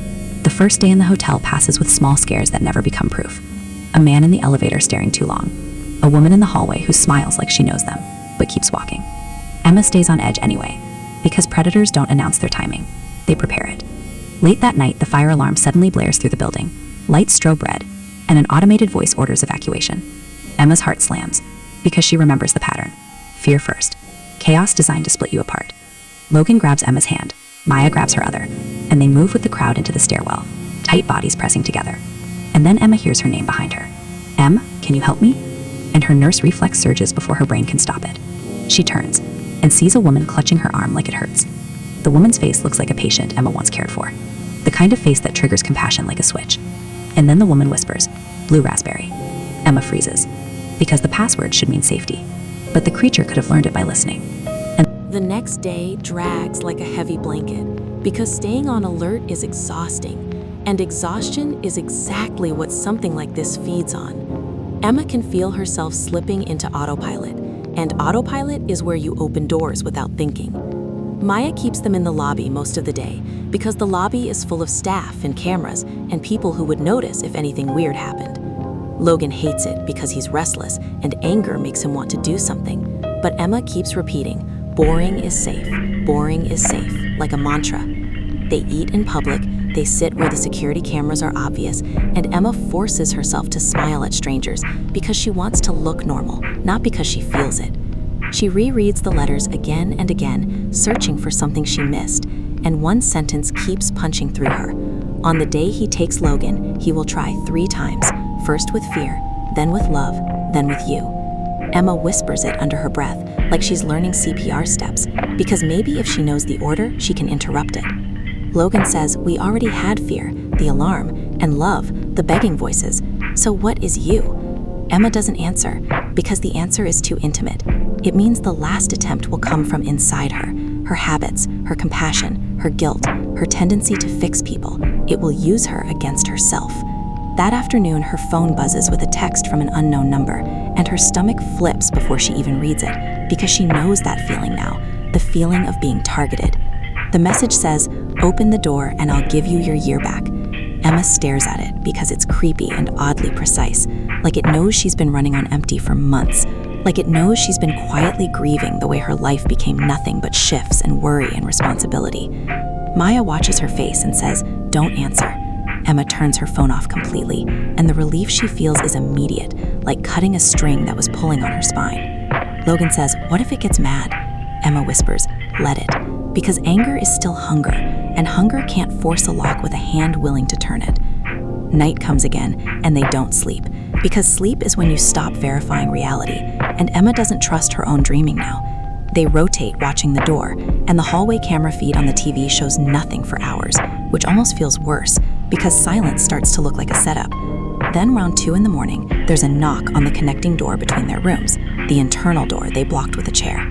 The first day in the hotel passes with small scares that never become proof. A man in the elevator staring too long. A woman in the hallway who smiles like she knows them, but keeps walking. Emma stays on edge anyway, because predators don't announce their timing. They prepare it. Late that night, the fire alarm suddenly blares through the building. Lights strobe red, and an automated voice orders evacuation. Emma's heart slams, because she remembers the pattern. Fear first. Chaos designed to split you apart. Logan grabs Emma's hand. Maya grabs her other, and they move with the crowd into the stairwell, tight bodies pressing together. And then Emma hears her name behind her. Em, can you help me? And her nurse reflex surges before her brain can stop it. She turns and sees a woman clutching her arm like it hurts. The woman's face looks like a patient Emma once cared for, the kind of face that triggers compassion like a switch. And then the woman whispers, "Blue raspberry." Emma freezes, because the password should mean safety, but the creature could have learned it by listening. The next day drags like a heavy blanket because staying on alert is exhausting, and exhaustion is exactly what something like this feeds on. Emma can feel herself slipping into autopilot, and autopilot is where you open doors without thinking. Maya keeps them in the lobby most of the day because the lobby is full of staff and cameras and people who would notice if anything weird happened. Logan hates it because he's restless and anger makes him want to do something, but Emma keeps repeating, "Boring is safe, boring is safe," like a mantra. They eat in public, they sit where the security cameras are obvious, and Emma forces herself to smile at strangers because she wants to look normal, not because she feels it. She rereads the letters again and again, searching for something she missed, and one sentence keeps punching through her. On the day he takes Logan, he will try 3 times, first with fear, then with love, then with you. Emma whispers it under her breath, like she's learning CPR steps, because maybe if she knows the order, she can interrupt it. Logan says, "We already had fear, the alarm, and love, the begging voices. So what is you?" Emma doesn't answer, because the answer is too intimate. It means the last attempt will come from inside her habits, her compassion, her guilt, her tendency to fix people. It will use her against herself. That afternoon, her phone buzzes with a text from an unknown number, and her stomach flips before she even reads it, because she knows that feeling now, the feeling of being targeted. The message says, "Open the door and I'll give you your year back." Emma stares at it because it's creepy and oddly precise, like it knows she's been running on empty for months, like it knows she's been quietly grieving the way her life became nothing but shifts and worry and responsibility. Maya watches her face and says, "Don't answer." Emma turns her phone off completely, and the relief she feels is immediate, like cutting a string that was pulling on her spine. Logan says, "What if it gets mad?" Emma whispers, "Let it," because anger is still hunger, and hunger can't force a lock with a hand willing to turn it. Night comes again, and they don't sleep, because sleep is when you stop verifying reality, and Emma doesn't trust her own dreaming now. They rotate watching the door, and the hallway camera feed on the TV shows nothing for hours, which almost feels worse, because silence starts to look like a setup. Then around 2 in the morning, there's a knock on the connecting door between their rooms, the internal door they blocked with a chair.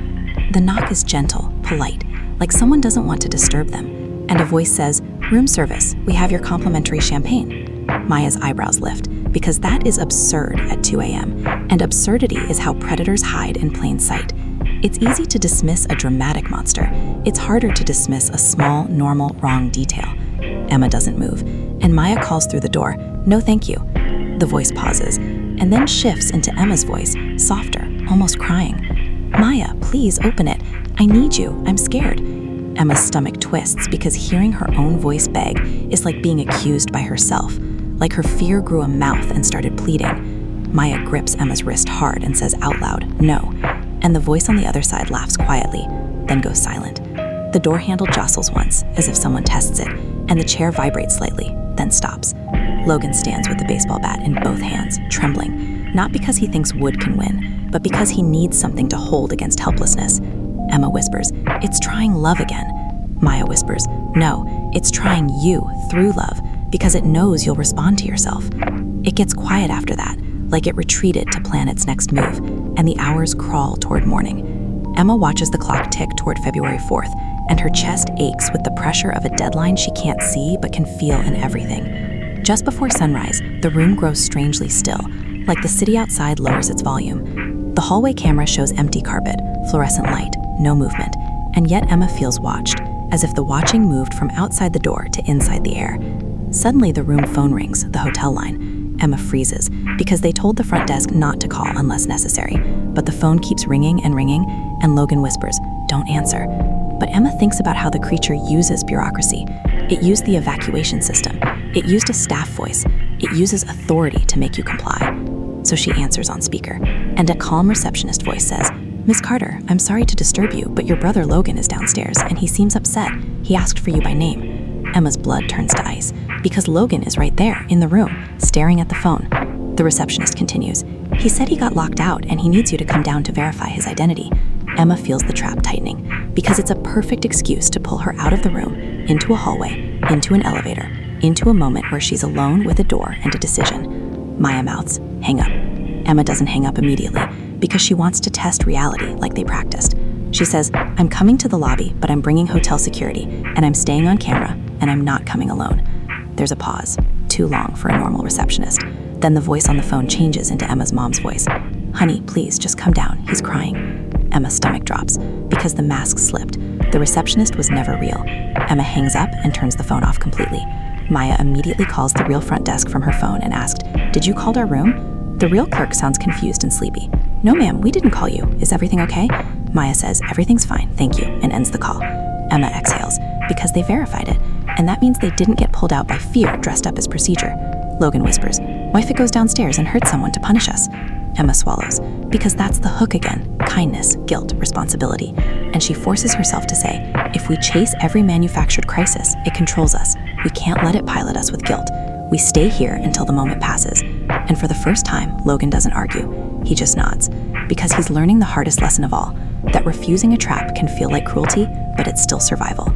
The knock is gentle, polite, like someone doesn't want to disturb them, and a voice says, "Room service, we have your complimentary champagne." Maya's eyebrows lift, because that is absurd at 2 a.m., and absurdity is how predators hide in plain sight. It's easy to dismiss a dramatic monster. It's harder to dismiss a small, normal, wrong detail. Emma doesn't move, and Maya calls through the door, "No thank you." The voice pauses, and then shifts into Emma's voice, softer, almost crying. "Maya, please open it. I need you. I'm scared." Emma's stomach twists because hearing her own voice beg is like being accused by herself, like her fear grew a mouth and started pleading. Maya grips Emma's wrist hard and says out loud, "No," and the voice on the other side laughs quietly, then goes silent. The door handle jostles once, as if someone tests it, and the chair vibrates slightly, then stops. Logan stands with the baseball bat in both hands, trembling, not because he thinks wood can win, but because he needs something to hold against helplessness. Emma whispers, "It's trying love again." Maya whispers, "No, it's trying you through love, because it knows you'll respond to yourself." It gets quiet after that, like it retreated to plan its next move, and the hours crawl toward morning. Emma watches the clock tick toward February 4th, and her chest aches with the pressure of a deadline she can't see but can feel in everything. Just before sunrise, the room grows strangely still, like the city outside lowers its volume. The hallway camera shows empty carpet, fluorescent light, no movement, and yet Emma feels watched, as if the watching moved from outside the door to inside the air. Suddenly, the room phone rings, the hotel line. Emma freezes, because they told the front desk not to call unless necessary, but the phone keeps ringing, and Logan whispers, "Don't answer." But Emma thinks about how the creature uses bureaucracy. It used the evacuation system. It used a staff voice. It uses authority to make you comply. So she answers on speaker, and a calm receptionist voice says, "Miss Carter, I'm sorry to disturb you, but your brother Logan is downstairs, and he seems upset. He asked for you by name." Emma's blood turns to ice, because Logan is right there, in the room, staring at the phone. The receptionist continues, "He said he got locked out, and he needs you to come down to verify his identity." Emma feels the trap tightening, because it's a perfect excuse to pull her out of the room, into a hallway, into an elevator, into a moment where she's alone with a door and a decision. Maya mouths, "Hang up." Emma doesn't hang up immediately, because she wants to test reality like they practiced. She says, "I'm coming to the lobby, but I'm bringing hotel security, and I'm staying on camera, and I'm not coming alone." There's a pause, too long for a normal receptionist. Then the voice on the phone changes into Emma's mom's voice. "Honey, please, just come down. He's crying." Emma's stomach drops, because the mask slipped. The receptionist was never real. Emma hangs up and turns the phone off completely. Maya immediately calls the real front desk from her phone and asked, "Did you call our room?" The real clerk sounds confused and sleepy. "No, ma'am, we didn't call you. Is everything okay?" Maya says, "Everything's fine, thank you," and ends the call. Emma exhales, because they verified it, and that means they didn't get pulled out by fear dressed up as procedure. Logan whispers, "What if it goes downstairs and hurts someone to punish us?" Emma swallows, because that's the hook again, kindness, guilt, responsibility. And she forces herself to say, if we chase every manufactured crisis, it controls us. We can't let it pilot us with guilt. We stay here until the moment passes. And for the first time, Logan doesn't argue. He just nods, because he's learning the hardest lesson of all, that refusing a trap can feel like cruelty, but it's still survival.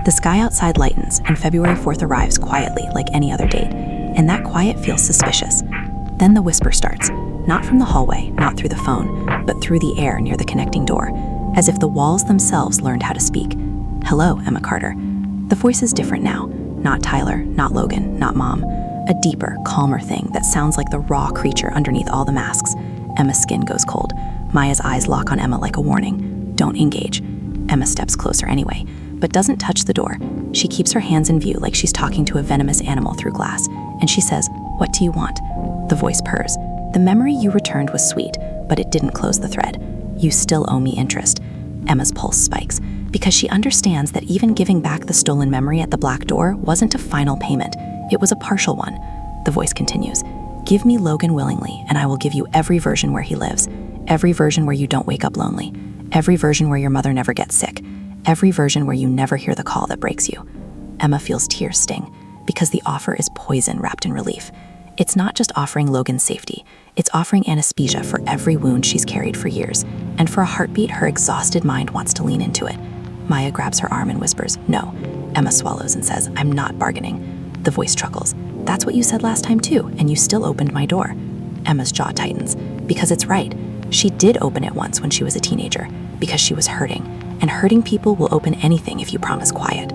The sky outside lightens, and February 4th arrives quietly like any other date, and that quiet feels suspicious. Then the whisper starts, not from the hallway, not through the phone, but through the air near the connecting door, as if the walls themselves learned how to speak. "Hello, Emma Carter." The voice is different now, not Tyler, not Logan, not Mom. A deeper, calmer thing that sounds like the raw creature underneath all the masks. Emma's skin goes cold. Maya's eyes lock on Emma like a warning. Don't engage. Emma steps closer anyway, but doesn't touch the door. She keeps her hands in view like she's talking to a venomous animal through glass, and she says, "What do you want?" The voice purrs. "The memory you returned was sweet, but it didn't close the thread. You still owe me interest." Emma's pulse spikes, because she understands that even giving back the stolen memory at the black door wasn't a final payment. It was a partial one. The voice continues, "Give me Logan willingly, and I will give you every version where he lives. Every version where you don't wake up lonely. Every version where your mother never gets sick. Every version where you never hear the call that breaks you." Emma feels tears sting, because the offer is poison wrapped in relief. It's not just offering Logan's safety, it's offering anesthesia for every wound she's carried for years. And for a heartbeat, her exhausted mind wants to lean into it. Maya grabs her arm and whispers, "No." Emma swallows and says, "I'm not bargaining." The voice chuckles. "That's what you said last time too, and you still opened my door." Emma's jaw tightens, because it's right. She did open it once when she was a teenager, because she was hurting. And hurting people will open anything if you promise quiet.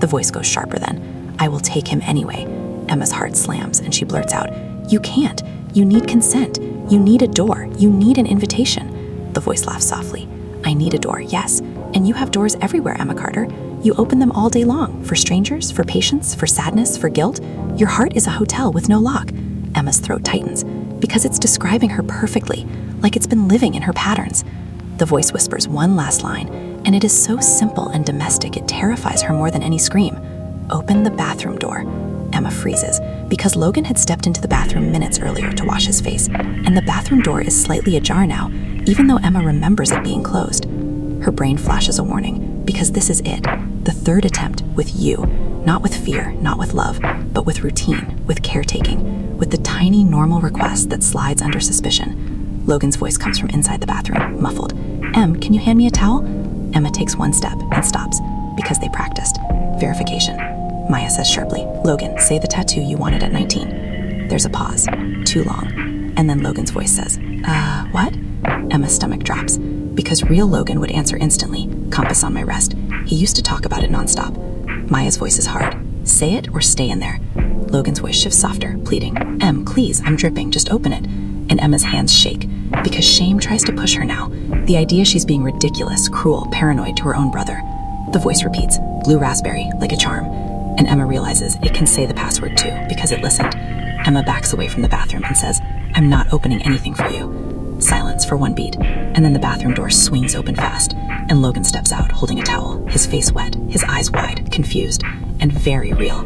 The voice goes sharper then. "I will take him anyway." Emma's heart slams, and she blurts out, "You can't. You need consent. You need a door. You need an invitation." The voice laughs softly. "I need a door, yes. And you have doors everywhere, Emma Carter. You open them all day long, for strangers, for patients, for sadness, for guilt. Your heart is a hotel with no lock." Emma's throat tightens, because it's describing her perfectly, like it's been living in her patterns. The voice whispers one last line, and it is so simple and domestic it terrifies her more than any scream. "Open the bathroom door." Emma freezes, because Logan had stepped into the bathroom minutes earlier to wash his face, and the bathroom door is slightly ajar now, even though Emma remembers it being closed. Her brain flashes a warning, because this is it, the third attempt with you, not with fear, not with love, but with routine, with caretaking, with the tiny normal request that slides under suspicion. Logan's voice comes from inside the bathroom, muffled. "Em, can you hand me a towel?" Emma takes one step and stops, because they practiced. Verification. Maya says sharply, "Logan, say the tattoo you wanted at 19. There's a pause, too long, and then Logan's voice says, what? Emma's stomach drops, because real Logan would answer instantly, compass on my wrist. He used to talk about it nonstop. Maya's voice is hard. Say it or stay in there. Logan's voice shifts softer, pleading, Em, please, I'm dripping, just open it. And Emma's hands shake, because shame tries to push her now. The idea she's being ridiculous, cruel, paranoid to her own brother. The voice repeats, blue raspberry, like a charm. And Emma realizes it can say the password too, because it listened. Emma backs away from the bathroom and says, I'm not opening anything for you. Silence for one beat, and then the bathroom door swings open fast, and Logan steps out holding a towel, his face wet, his eyes wide, confused, and very real.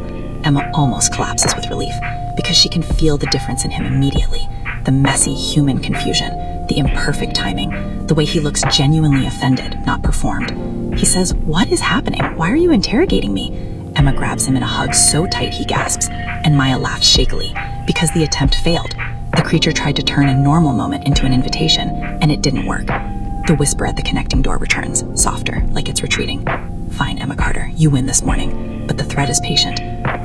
Emma almost collapses with relief, because she can feel the difference in him immediately. The messy human confusion, the imperfect timing, the way he looks genuinely offended, not performed. He says, what is happening? Why are you interrogating me? Emma grabs him in a hug so tight he gasps, and Maya laughs shakily, because the attempt failed. The creature tried to turn a normal moment into an invitation, and it didn't work. The whisper at the connecting door returns, softer, like it's retreating. Fine, Emma Carter, you win this morning, but the threat is patient.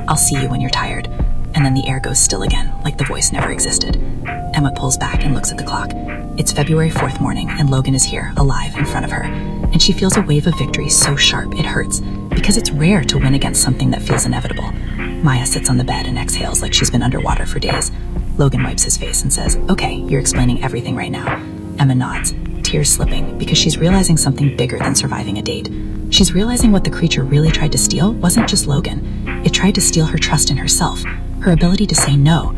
I'll see you when you're tired. And then the air goes still again, like the voice never existed. Emma pulls back and looks at the clock. It's February 4th morning, and Logan is here, alive, in front of her. And she feels a wave of victory so sharp it hurts, because it's rare to win against something that feels inevitable. Maya sits on the bed and exhales like she's been underwater for days. Logan wipes his face and says, okay, you're explaining everything right now. Emma nods, tears slipping, because she's realizing something bigger than surviving a date. She's realizing what the creature really tried to steal wasn't just Logan. It tried to steal her trust in herself, her ability to say no,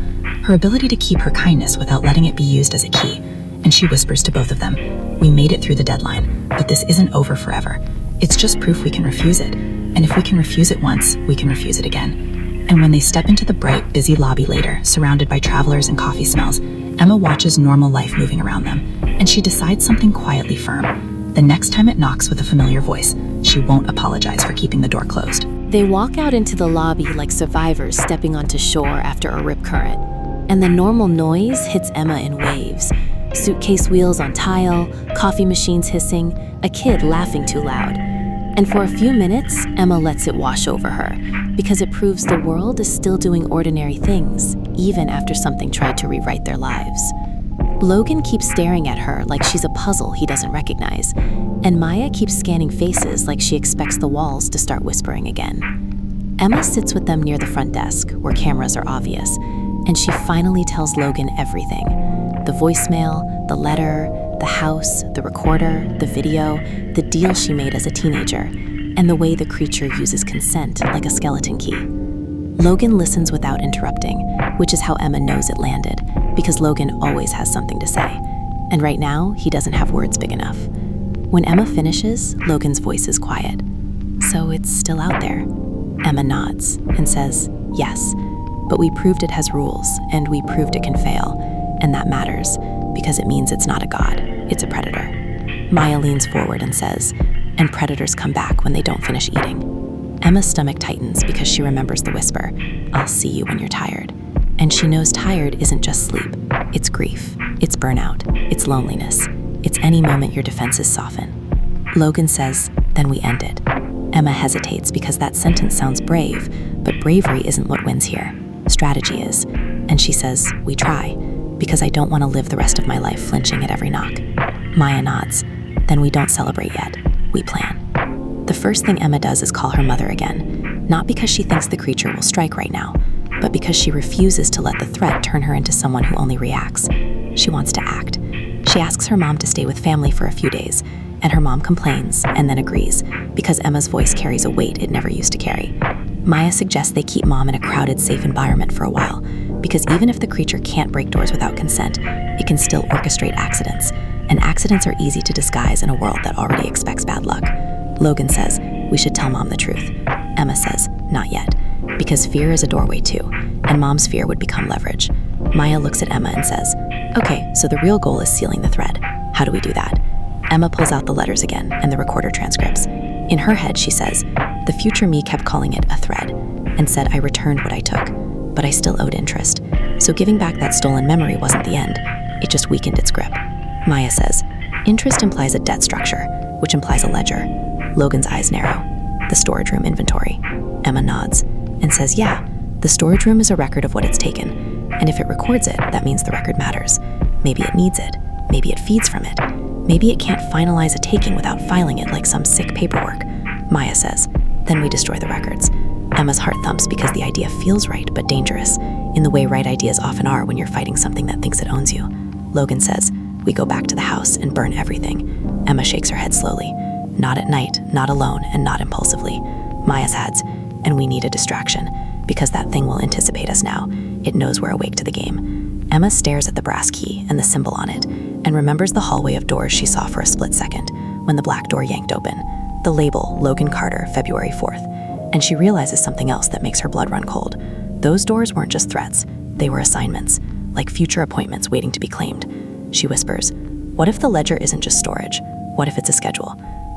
her ability to keep her kindness without letting it be used as a key. And she whispers to both of them, we made it through the deadline, but this isn't over forever. It's just proof we can refuse it. And if we can refuse it once, we can refuse it again. And when they step into the bright, busy lobby later, surrounded by travelers and coffee smells, Emma watches normal life moving around them, and she decides something quietly firm. The next time it knocks with a familiar voice, she won't apologize for keeping the door closed. They walk out into the lobby like survivors stepping onto shore after a rip current. And the normal noise hits Emma in waves. Suitcase wheels on tile, coffee machines hissing, a kid laughing too loud. And for a few minutes, Emma lets it wash over her, because it proves the world is still doing ordinary things, even after something tried to rewrite their lives. Logan keeps staring at her like she's a puzzle he doesn't recognize, and Maya keeps scanning faces like she expects the walls to start whispering again. Emma sits with them near the front desk, where cameras are obvious, and she finally tells Logan everything. The voicemail, the letter, the house, the recorder, the video, the deal she made as a teenager, and the way the creature uses consent like a skeleton key. Logan listens without interrupting, which is how Emma knows it landed, because Logan always has something to say. And right now, he doesn't have words big enough. When Emma finishes, Logan's voice is quiet. So it's still out there. Emma nods and says, yes, but we proved it has rules, and we proved it can fail, and that matters, because it means it's not a god, it's a predator. Maya leans forward and says, and predators come back when they don't finish eating. Emma's stomach tightens because she remembers the whisper, I'll see you when you're tired. And she knows tired isn't just sleep, it's grief, it's burnout, it's loneliness, it's any moment your defenses soften. Logan says, then we end it. Emma hesitates because that sentence sounds brave, but bravery isn't what wins here. Strategy is. And she says, we try, because I don't want to live the rest of my life flinching at every knock. Maya nods. Then we don't celebrate yet. We plan. The first thing Emma does is call her mother again, not because she thinks the creature will strike right now, but because she refuses to let the threat turn her into someone who only reacts. She wants to act. She asks her mom to stay with family for a few days, and her mom complains and then agrees, because Emma's voice carries a weight it never used to carry. Maya suggests they keep mom in a crowded, safe environment for a while, because even if the creature can't break doors without consent, it can still orchestrate accidents, and accidents are easy to disguise in a world that already expects bad luck. Logan says, we should tell mom the truth. Emma says, not yet, because fear is a doorway too, and mom's fear would become leverage. Maya looks at Emma and says, okay, so the real goal is sealing the thread. How do we do that? Emma pulls out the letters again and the recorder transcripts. In her head, she says, the future me kept calling it a thread, and said I returned what I took, but I still owed interest. So giving back that stolen memory wasn't the end, it just weakened its grip. Maya says, interest implies a debt structure, which implies a ledger. Logan's eyes narrow. The storage room inventory. Emma nods and says, yeah, the storage room is a record of what it's taken. And if it records it, that means the record matters. Maybe it needs it. Maybe it feeds from it. Maybe it can't finalize a taking without filing it like some sick paperwork. Maya says. Then we destroy the records. Emma's heart thumps because the idea feels right but dangerous, in the way right ideas often are when you're fighting something that thinks it owns you. Logan says, we go back to the house and burn everything. Emma shakes her head slowly. Not at night, not alone, and not impulsively. Maya adds, and we need a distraction, because that thing will anticipate us now. It knows we're awake to the game. Emma stares at the brass key and the symbol on it, and remembers the hallway of doors she saw for a split second, when the black door yanked open. The label, Logan Carter, February 4th. And she realizes something else that makes her blood run cold. Those doors weren't just threats, they were assignments, like future appointments waiting to be claimed. She whispers, what if the ledger isn't just storage? What if it's a schedule?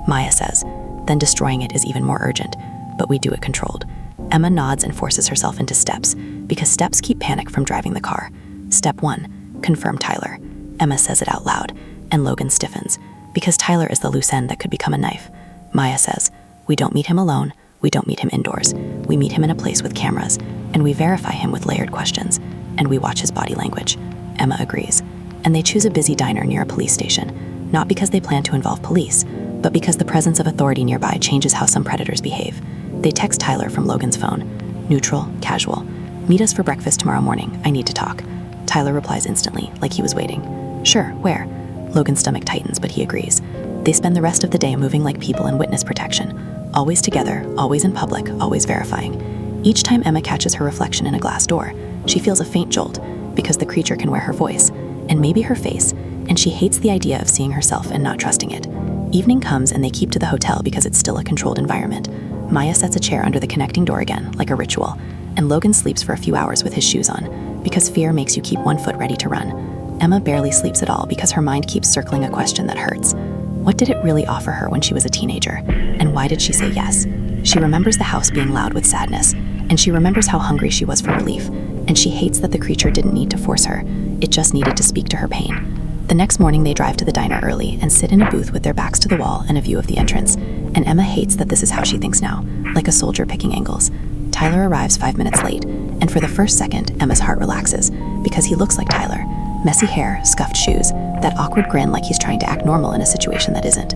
Maya says, then destroying it is even more urgent, but we do it controlled. Emma nods and forces herself into steps, because steps keep panic from driving the car. Step 1, confirm Tyler. Emma says it out loud, and Logan stiffens, because Tyler is the loose end that could become a knife. Maya says, we don't meet him alone, we don't meet him indoors. We meet him in a place with cameras, and we verify him with layered questions, and we watch his body language. Emma agrees. And they choose a busy diner near a police station, not because they plan to involve police, but because the presence of authority nearby changes how some predators behave. They text Tyler from Logan's phone. Neutral, casual. Meet us for breakfast tomorrow morning. I need to talk. Tyler replies instantly, like he was waiting. Sure, where? Logan's stomach tightens, but he agrees. They spend the rest of the day moving like people in witness protection. Always together, always in public, always verifying. Each time Emma catches her reflection in a glass door, she feels a faint jolt, because the creature can wear her voice, and maybe her face, and she hates the idea of seeing herself and not trusting it. Evening comes and they keep to the hotel because it's still a controlled environment. Maya sets a chair under the connecting door again, like a ritual, and Logan sleeps for a few hours with his shoes on, because fear makes you keep one foot ready to run. Emma barely sleeps at all because her mind keeps circling a question that hurts. What did it really offer her when she was a teenager? And why did she say yes? She remembers the house being loud with sadness, and she remembers how hungry she was for relief, and she hates that the creature didn't need to force her. It just needed to speak to her pain. The next morning they drive to the diner early and sit in a booth with their backs to the wall and a view of the entrance. And Emma hates that this is how she thinks now, like a soldier picking angles. Tyler arrives 5 minutes late, and for the first second, Emma's heart relaxes, because he looks like Tyler. Messy hair, scuffed shoes, that awkward grin like he's trying to act normal in a situation that isn't.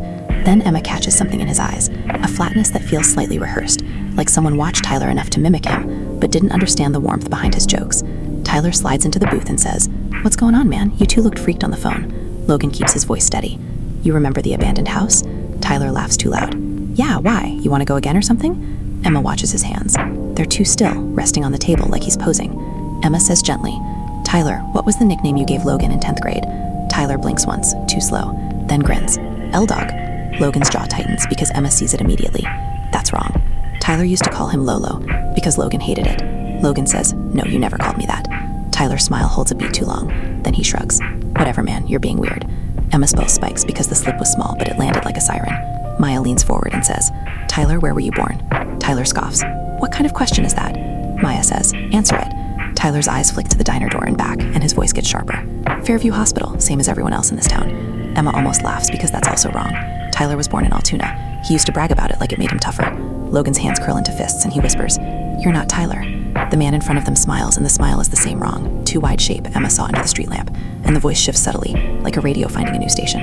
Then Emma catches something in his eyes, a flatness that feels slightly rehearsed, like someone watched Tyler enough to mimic him, but didn't understand the warmth behind his jokes. Tyler slides into the booth and says, "What's going on, man? You two looked freaked on the phone." Logan keeps his voice steady. "You remember the abandoned house?" Tyler laughs too loud. "Yeah, why? You want to go again or something?" Emma watches his hands. They're too still, resting on the table like he's posing. Emma says gently, "Tyler, what was the nickname you gave Logan in 10th grade?" Tyler blinks once, too slow, then grins. "L-Dog." Logan's jaw tightens because Emma sees it immediately. That's wrong. Tyler used to call him Lolo because Logan hated it. Logan says, "No, you never called me that." Tyler's smile holds a beat too long. Then he shrugs. "Whatever, man, you're being weird." Emma's pulse spikes because the slip was small, but it landed like a siren. Maya leans forward and says, "Tyler, where were you born?" Tyler scoffs. "What kind of question is that?" Maya says, "Answer it." Tyler's eyes flick to the diner door and back, and his voice gets sharper. "Fairview Hospital, same as everyone else in this town." Emma almost laughs because that's also wrong. Tyler was born in Altoona. He used to brag about it like it made him tougher. Logan's hands curl into fists and he whispers, "You're not Tyler." The man in front of them smiles, and the smile is the same wrong, too wide shape Emma saw under the street lamp, and the voice shifts subtly, like a radio finding a new station.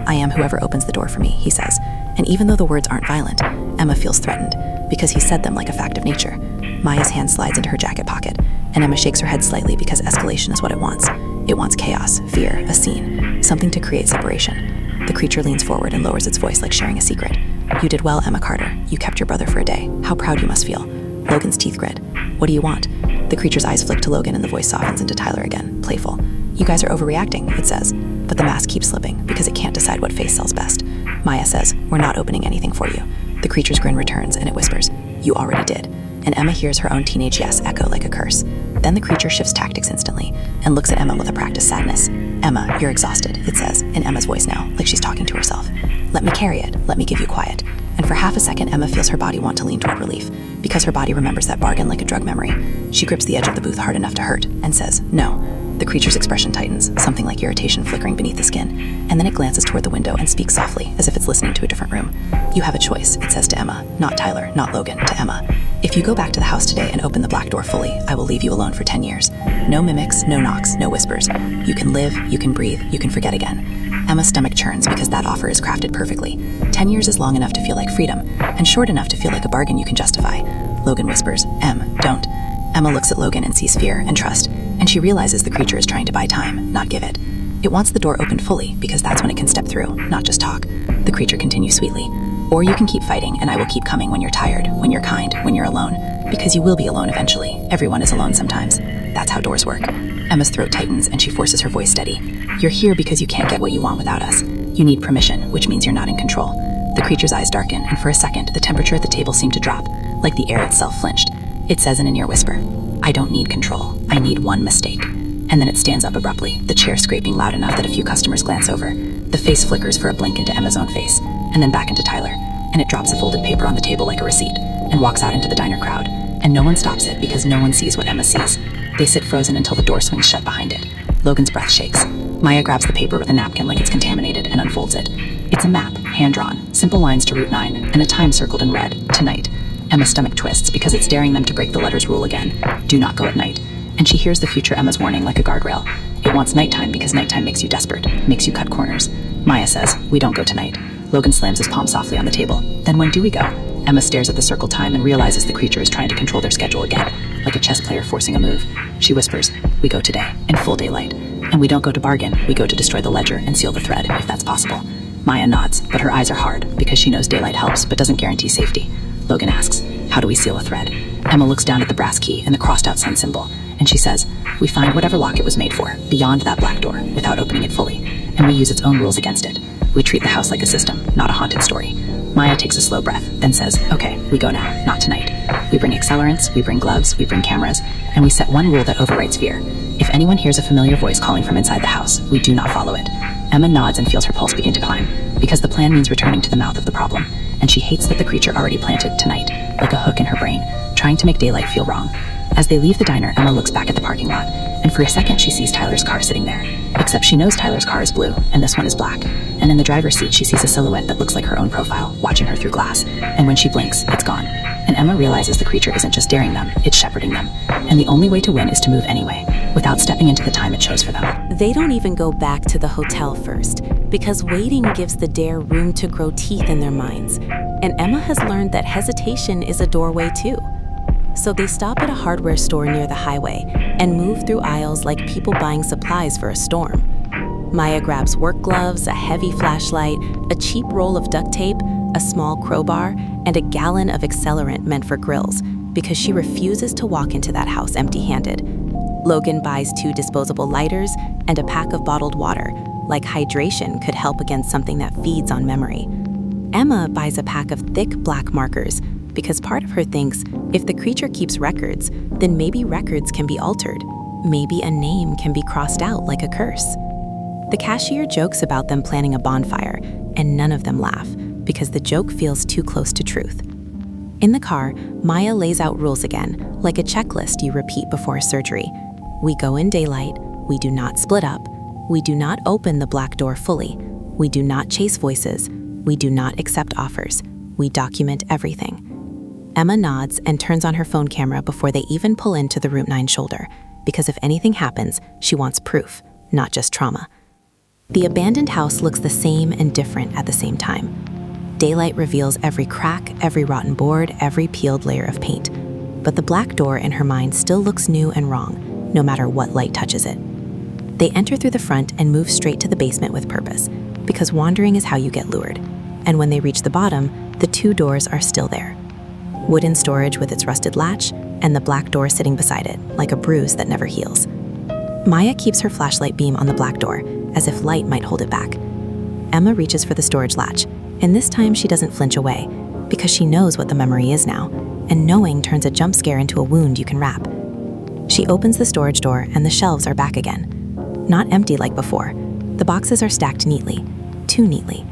"I am whoever opens the door for me," he says. And even though the words aren't violent, Emma feels threatened, because he said them like a fact of nature. Maya's hand slides into her jacket pocket, and Emma shakes her head slightly because escalation is what it wants. It wants chaos, fear, a scene, something to create separation. The creature leans forward and lowers its voice like sharing a secret. "You did well, Emma Carter. You kept your brother for a day. How proud you must feel." Logan's teeth grit. "What do you want?" The creature's eyes flick to Logan and the voice softens into Tyler again, playful. "You guys are overreacting," it says, but the mask keeps slipping because it can't decide what face sells best. Maya says, "We're not opening anything for you." The creature's grin returns and it whispers, "You already did." And Emma hears her own teenage yes echo like a curse. Then the creature shifts tactics instantly and looks at Emma with a practiced sadness. "Emma, you're exhausted," it says, in Emma's voice now, like she's talking to herself. "Let me carry it. Let me give you quiet." And for half a second, Emma feels her body want to lean toward relief, because her body remembers that bargain like a drug memory. She grips the edge of the booth hard enough to hurt and says, "No." The creature's expression tightens, something like irritation flickering beneath the skin, and then it glances toward the window and speaks softly, as if it's listening to a different room. "You have a choice," it says to Emma. Not Tyler, not Logan, to Emma. "If you go back to the house today and open the black door fully, I will leave you alone for 10 years. No mimics, no knocks, no whispers. You can live, you can breathe, you can forget again." Emma's stomach churns because that offer is crafted perfectly. 10 years is long enough to feel like freedom, and short enough to feel like a bargain you can justify. Logan whispers, Don't." Emma looks at Logan and sees fear and trust, and she realizes the creature is trying to buy time, not give it. It wants the door opened fully because that's when it can step through, not just talk. The creature continues sweetly. "Or you can keep fighting, and I will keep coming when you're tired, when you're kind, when you're alone. Because you will be alone eventually. Everyone is alone sometimes. That's how doors work." Emma's throat tightens, and she forces her voice steady. "You're here because you can't get what you want without us. You need permission, which means you're not in control." The creature's eyes darken, and for a second, the temperature at the table seemed to drop, like the air itself flinched. It says in an ear whisper, "I don't need control. I need one mistake." And then it stands up abruptly, the chair scraping loud enough that a few customers glance over. The face flickers for a blink into Emma's own face, and then back into Tyler, and it drops a folded paper on the table like a receipt, and walks out into the diner crowd. And no one stops it because no one sees what Emma sees. They sit frozen until the door swings shut behind it. Logan's breath shakes. Maya grabs the paper with a napkin like it's contaminated and unfolds it. It's a map, hand-drawn, simple lines to Route 9, and a time circled in red, tonight. Emma's stomach twists because it's daring them to break the letter's rule again. Do not go at night. And she hears the future Emma's warning like a guardrail. It wants nighttime because nighttime makes you desperate, makes you cut corners. Maya says, "We don't go tonight." Logan slams his palm softly on the table. "Then when do we go?" Emma stares at the circled time and realizes the creature is trying to control their schedule again, like a chess player forcing a move. She whispers, "We go today, in full daylight. And we don't go to bargain, we go to destroy the ledger and seal the thread, if that's possible." Maya nods, but her eyes are hard, because she knows daylight helps but doesn't guarantee safety. Logan asks, "How do we seal a thread?" Emma looks down at the brass key and the crossed-out sun symbol, and she says, "We find whatever lock it was made for, beyond that black door, without opening it fully, and we use its own rules against it. We treat the house like a system, not a haunted story." Maya takes a slow breath, then says, "Okay, we go now, not tonight. We bring accelerants, we bring gloves, we bring cameras, and we set one rule that overrides fear. If anyone hears a familiar voice calling from inside the house, we do not follow it." Emma nods and feels her pulse begin to climb, because the plan means returning to the mouth of the problem, and she hates that the creature already planted tonight, like a hook in her brain, trying to make daylight feel wrong. As they leave the diner, Emma looks back at the parking lot, and for a second she sees Tyler's car sitting there. Except she knows Tyler's car is blue, and this one is black. And in the driver's seat she sees a silhouette that looks like her own profile, watching her through glass. And when she blinks, it's gone. And Emma realizes the creature isn't just daring them, it's shepherding them. And the only way to win is to move anyway, without stepping into the time it chose for them. They don't even go back to the hotel first, because waiting gives the dare room to grow teeth in their minds. And Emma has learned that hesitation is a doorway too. So they stop at a hardware store near the highway and move through aisles like people buying supplies for a storm. Maya grabs work gloves, a heavy flashlight, a cheap roll of duct tape, a small crowbar, and a gallon of accelerant meant for grills, because she refuses to walk into that house empty-handed. Logan buys 2 disposable lighters and a pack of bottled water, like hydration could help against something that feeds on memory. Emma buys a pack of thick black markers, because part of her thinks if the creature keeps records, then maybe records can be altered. Maybe a name can be crossed out like a curse. The cashier jokes about them planning a bonfire, and none of them laugh, because the joke feels too close to truth. In the car, Maya lays out rules again, like a checklist you repeat before a surgery. We go in daylight, we do not split up, we do not open the black door fully, we do not chase voices, we do not accept offers, we document everything. Emma nods and turns on her phone camera before they even pull into the Route 9 shoulder, because if anything happens, she wants proof, not just trauma. The abandoned house looks the same and different at the same time. Daylight reveals every crack, every rotten board, every peeled layer of paint. But the black door in her mind still looks new and wrong, no matter what light touches it. They enter through the front and move straight to the basement with purpose, because wandering is how you get lured. And when they reach the bottom, the 2 doors are still there. Wooden storage with its rusted latch, and the black door sitting beside it, like a bruise that never heals. Maya keeps her flashlight beam on the black door, as if light might hold it back. Emma reaches for the storage latch, and this time she doesn't flinch away, because she knows what the memory is now, and knowing turns a jump scare into a wound you can wrap. She opens the storage door, and the shelves are back again. Not empty like before. The boxes are stacked neatly, too neatly,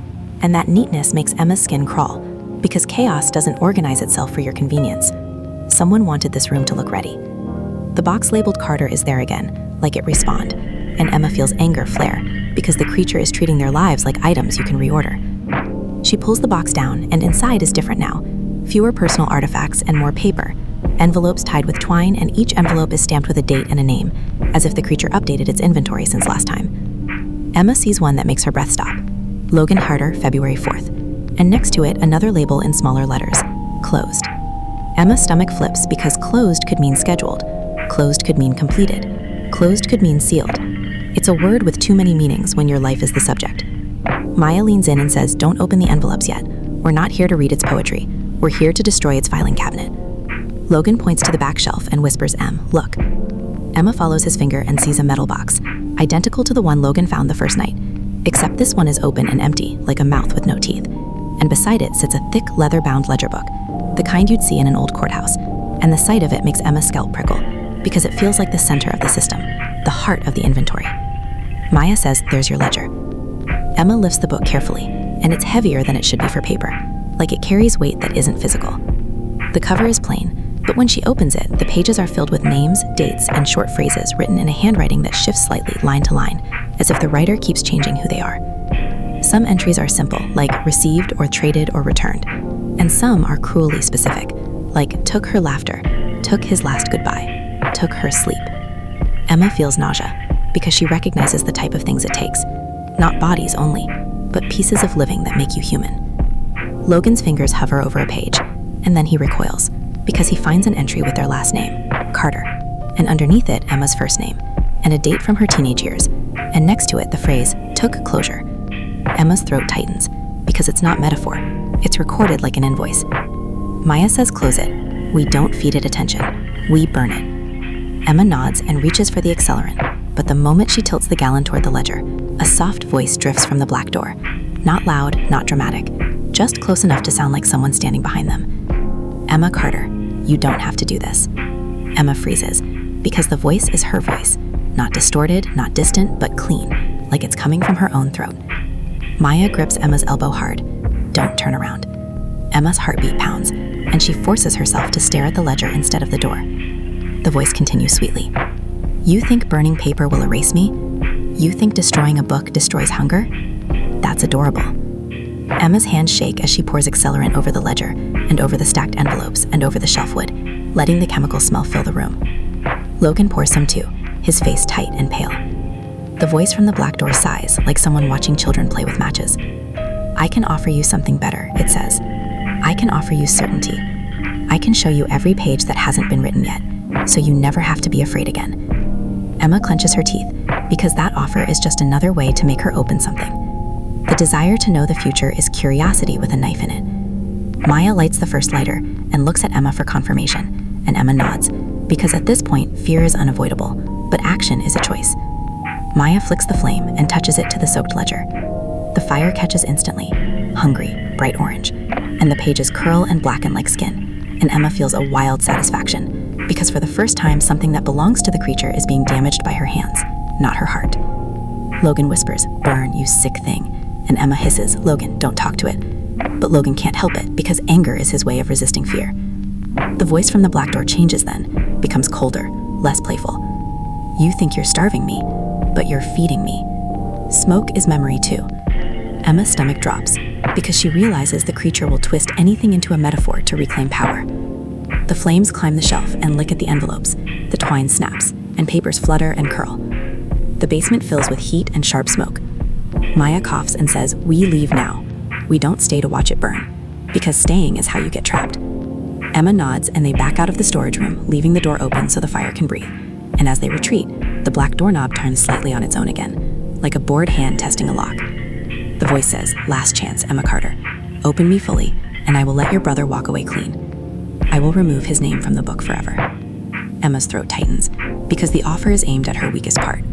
and that neatness makes Emma's skin crawl, because chaos doesn't organize itself for your convenience. Someone wanted this room to look ready. The box labeled Carter is there again, like it respawned, and Emma feels anger flare because the creature is treating their lives like items you can reorder. She pulls the box down, and inside is different now. Fewer personal artifacts and more paper. Envelopes tied with twine, and each envelope is stamped with a date and a name, as if the creature updated its inventory since last time. Emma sees one that makes her breath stop. Logan Harder, February 4th. And next to it, another label in smaller letters. Closed. Emma's stomach flips because closed could mean scheduled. Closed could mean completed. Closed could mean sealed. It's a word with too many meanings when your life is the subject. Maya leans in and says, "Don't open the envelopes yet. We're not here to read its poetry. We're here to destroy its filing cabinet." Logan points to the back shelf and whispers, "Look." Emma follows his finger and sees a metal box, identical to the one Logan found the first night, except this one is open and empty, like a mouth with no teeth. And beside it sits a thick, leather-bound ledger book, the kind you'd see in an old courthouse, and the sight of it makes Emma's scalp prickle, because it feels like the center of the system, the heart of the inventory. Maya says, "There's your ledger." Emma lifts the book carefully, and it's heavier than it should be for paper, like it carries weight that isn't physical. The cover is plain, but when she opens it, the pages are filled with names, dates, and short phrases written in a handwriting that shifts slightly, line to line, as if the writer keeps changing who they are. Some entries are simple, like received or traded or returned, and some are cruelly specific, like took her laughter, took his last goodbye, took her sleep. Emma feels nausea, because she recognizes the type of things it takes. Not bodies only, but pieces of living that make you human. Logan's fingers hover over a page, and then he recoils, because he finds an entry with their last name, Carter, and underneath it, Emma's first name, and a date from her teenage years, and next to it, the phrase, "took closure." Emma's throat tightens, because it's not metaphor, it's recorded like an invoice. Maya says, "Close it. We don't feed it attention. We burn it." Emma nods and reaches for the accelerant, but the moment she tilts the gallon toward the ledger, a soft voice drifts from the black door. Not loud, not dramatic, just close enough to sound like someone standing behind them. "Emma Carter, you don't have to do this." Emma freezes, because the voice is her voice, not distorted, not distant, but clean, like it's coming from her own throat. Maya grips Emma's elbow hard. "Don't turn around." Emma's heartbeat pounds, and she forces herself to stare at the ledger instead of the door. The voice continues sweetly. "You think burning paper will erase me? You think destroying a book destroys hunger? That's adorable." Emma's hands shake as she pours accelerant over the ledger, and over the stacked envelopes, and over the shelfwood, letting the chemical smell fill the room. Logan pours some too, his face tight and pale. The voice from the black door sighs, like someone watching children play with matches. "I can offer you something better," it says. "I can offer you certainty. I can show you every page that hasn't been written yet, so you never have to be afraid again." Emma clenches her teeth, because that offer is just another way to make her open something. The desire to know the future is curiosity with a knife in it. Maya lights the first lighter and looks at Emma for confirmation, and Emma nods, because at this point, fear is unavoidable, but action is a choice. Maya flicks the flame and touches it to the soaked ledger. The fire catches instantly, hungry, bright orange, and the pages curl and blacken like skin, and Emma feels a wild satisfaction, because for the first time, something that belongs to the creature is being damaged by her hands, not her heart. Logan whispers, "Burn, you sick thing," and Emma hisses, "Logan, don't talk to it." But Logan can't help it, because anger is his way of resisting fear. The voice from the black door changes then, becomes colder, less playful. "You think you're starving me, but you're feeding me." Smoke is memory too. Emma's stomach drops, because she realizes the creature will twist anything into a metaphor to reclaim power. The flames climb the shelf and lick at the envelopes, the twine snaps, and papers flutter and curl. The basement fills with heat and sharp smoke. Maya coughs and says, "We leave now. We don't stay to watch it burn, because staying is how you get trapped." Emma nods and they back out of the storage room, leaving the door open so the fire can breathe. And as they retreat, the black doorknob turns slightly on its own again, like a bored hand testing a lock. The voice says, "Last chance, Emma Carter. Open me fully, and I will let your brother walk away clean. I will remove his name from the book forever." Emma's throat tightens, because the offer is aimed at her weakest part,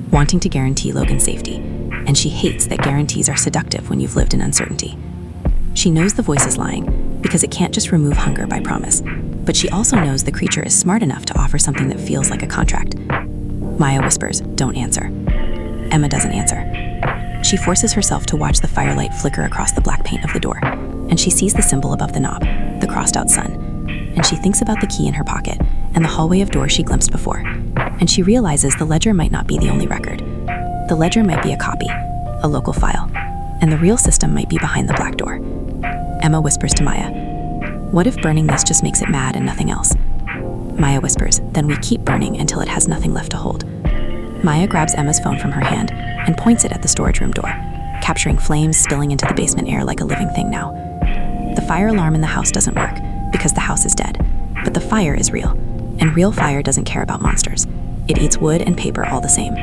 wanting to guarantee Logan's safety, and she hates that guarantees are seductive when you've lived in uncertainty. She knows the voice is lying, because it can't just remove hunger by promise, but she also knows the creature is smart enough to offer something that feels like a contract. Maya whispers, "Don't answer." Emma doesn't answer. She forces herself to watch the firelight flicker across the black paint of the door, and she sees the symbol above the knob, the crossed-out sun, and she thinks about the key in her pocket and the hallway of doors she glimpsed before, and she realizes the ledger might not be the only record. The ledger might be a copy, a local file, and the real system might be behind the black door. Emma whispers to Maya, "What if burning this just makes it mad and nothing else?" Maya whispers, "Then we keep burning until it has nothing left to hold." Maya grabs Emma's phone from her hand and points it at the storage room door, capturing flames spilling into the basement air like a living thing now. The fire alarm in the house doesn't work because the house is dead, but the fire is real, and real fire doesn't care about monsters. It eats wood and paper all the same.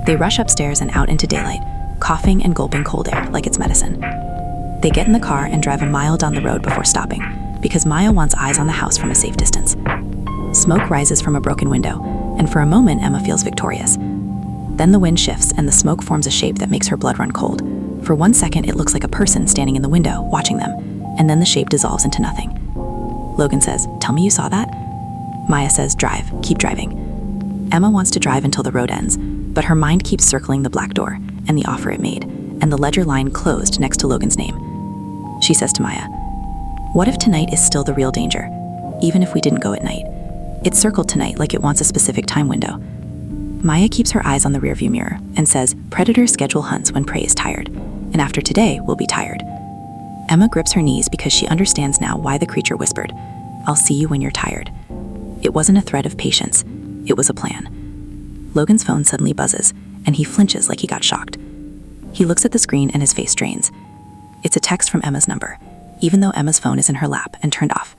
They rush upstairs and out into daylight, coughing and gulping cold air like it's medicine. They get in the car and drive a mile down the road before stopping, because Maya wants eyes on the house from a safe distance. Smoke rises from a broken window, and for a moment Emma feels victorious. Then the wind shifts and the smoke forms a shape that makes her blood run cold. For 1 second it looks like a person standing in the window, watching them, and then the shape dissolves into nothing. Logan says, "Tell me you saw that?" Maya says, "Drive, keep driving." Emma wants to drive until the road ends, but her mind keeps circling the black door and the offer it made, and the ledger line closed next to Logan's name. She says to Maya, "What if tonight is still the real danger, even if we didn't go at night? It's circled tonight like it wants a specific time window." Maya keeps her eyes on the rearview mirror and says, "Predators schedule hunts when prey is tired, and after today, we'll be tired." Emma grips her knees because she understands now why the creature whispered, "I'll see you when you're tired." It wasn't a threat of patience, it was a plan. Logan's phone suddenly buzzes, and he flinches like he got shocked. He looks at the screen and his face strains. It's a text from Emma's number, even though Emma's phone is in her lap and turned off.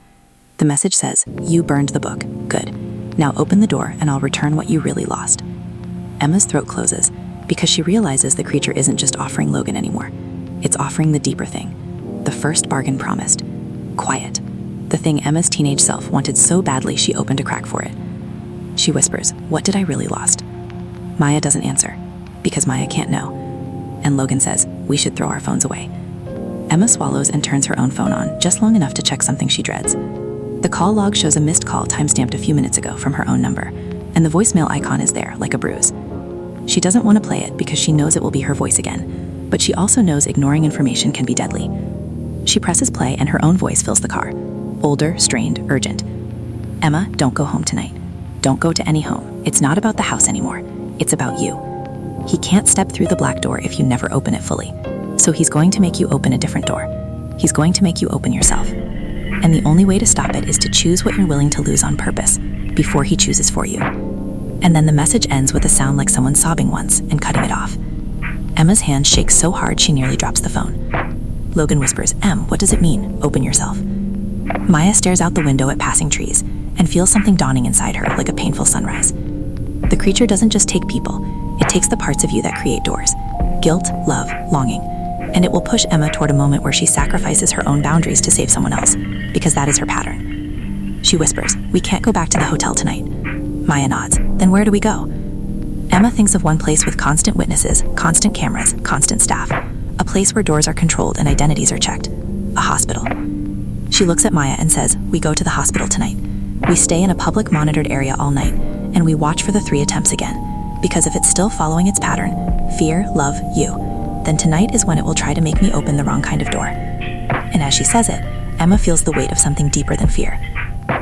The message says, "You burned the book. Good. Now open the door and I'll return what you really lost." Emma's throat closes because she realizes the creature isn't just offering Logan anymore. It's offering the deeper thing, the first bargain promised. Quiet. The thing Emma's teenage self wanted so badly she opened a crack for it. She whispers, "What did I really lost?" Maya doesn't answer, because Maya can't know. And Logan says, "We should throw our phones away." Emma swallows and turns her own phone on, just long enough to check something she dreads. The call log shows a missed call timestamped a few minutes ago from her own number, and the voicemail icon is there, like a bruise. She doesn't want to play it because she knows it will be her voice again, but she also knows ignoring information can be deadly. She presses play and her own voice fills the car. Older, strained, urgent. "Emma, don't go home tonight. Don't go to any home. It's not about the house anymore. It's about you. He can't step through the black door if you never open it fully. So he's going to make you open a different door. He's going to make you open yourself. And the only way to stop it is to choose what you're willing to lose on purpose, before he chooses for you." And then the message ends with a sound like someone sobbing once and cutting it off. Emma's hand shakes so hard she nearly drops the phone. Logan whispers, "Em, what does it mean? Open yourself." Maya stares out the window at passing trees and feels something dawning inside her like a painful sunrise. The creature doesn't just take people, it takes the parts of you that create doors. Guilt, love, longing. And it will push Emma toward a moment where she sacrifices her own boundaries to save someone else, because that is her pattern. She whispers, "We can't go back to the hotel tonight." Maya nods. "Then where do we go?" Emma thinks of one place with constant witnesses, constant cameras, constant staff. A place where doors are controlled and identities are checked. A hospital. She looks at Maya and says, "We go to the hospital tonight. We stay in a public monitored area all night, and we watch for the 3 attempts again. Because if it's still following its pattern, fear, love, you, then tonight is when it will try to make me open the wrong kind of door." And as she says it, Emma feels the weight of something deeper than fear.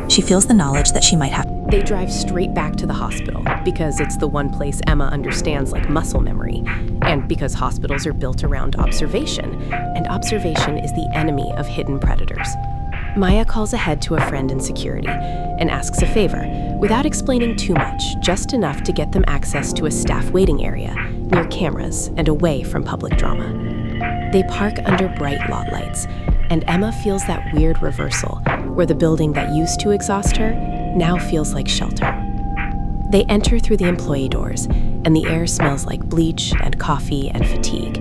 She feels the knowledge that she might have. They drive straight back to the hospital because it's the one place Emma understands like muscle memory, and because hospitals are built around observation, and observation is the enemy of hidden predators. Maya calls ahead to a friend in security and asks a favor, without explaining too much, just enough to get them access to a staff waiting area, near cameras and away from public drama. They park under bright lot lights, and Emma feels that weird reversal, where the building that used to exhaust her now feels like shelter. They enter through the employee doors, and the air smells like bleach and coffee and fatigue.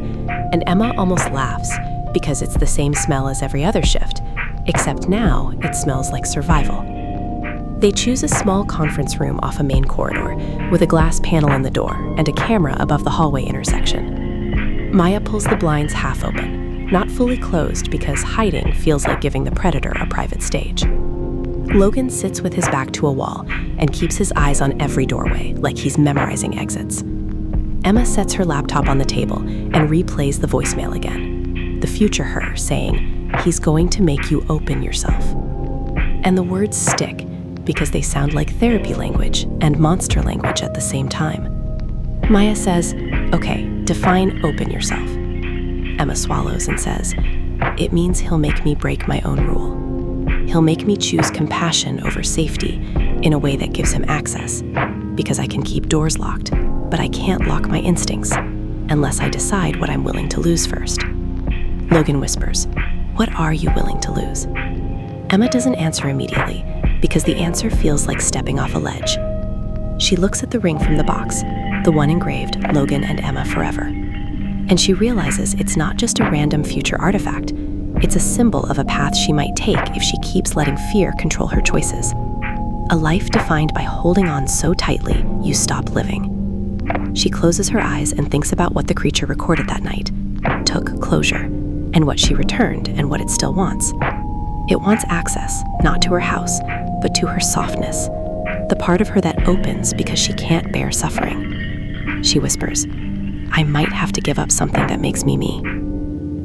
And Emma almost laughs, because it's the same smell as every other shift, except now it smells like survival. They choose a small conference room off a main corridor, with a glass panel in the door and a camera above the hallway intersection. Maya pulls the blinds half open, not fully closed because hiding feels like giving the predator a private stage. Logan sits with his back to a wall and keeps his eyes on every doorway, like he's memorizing exits. Emma sets her laptop on the table and replays the voicemail again. The future her saying, "He's going to make you open yourself." And the words stick, because they sound like therapy language and monster language at the same time. Maya says, "Okay, define open yourself." Emma swallows and says, "It means he'll make me break my own rule. He'll make me choose compassion over safety in a way that gives him access, because I can keep doors locked, but I can't lock my instincts unless I decide what I'm willing to lose first." Logan whispers, "What are you willing to lose?" Emma doesn't answer immediately because the answer feels like stepping off a ledge. She looks at the ring from the box, the one engraved Logan and Emma forever. And she realizes it's not just a random future artifact, it's a symbol of a path she might take if she keeps letting fear control her choices. A life defined by holding on so tightly you stop living. She closes her eyes and thinks about what the creature recorded that night, took closure, and what she returned and what it still wants. It wants access, not to her house, but to her softness, the part of her that opens because she can't bear suffering. She whispers, "I might have to give up something that makes me me."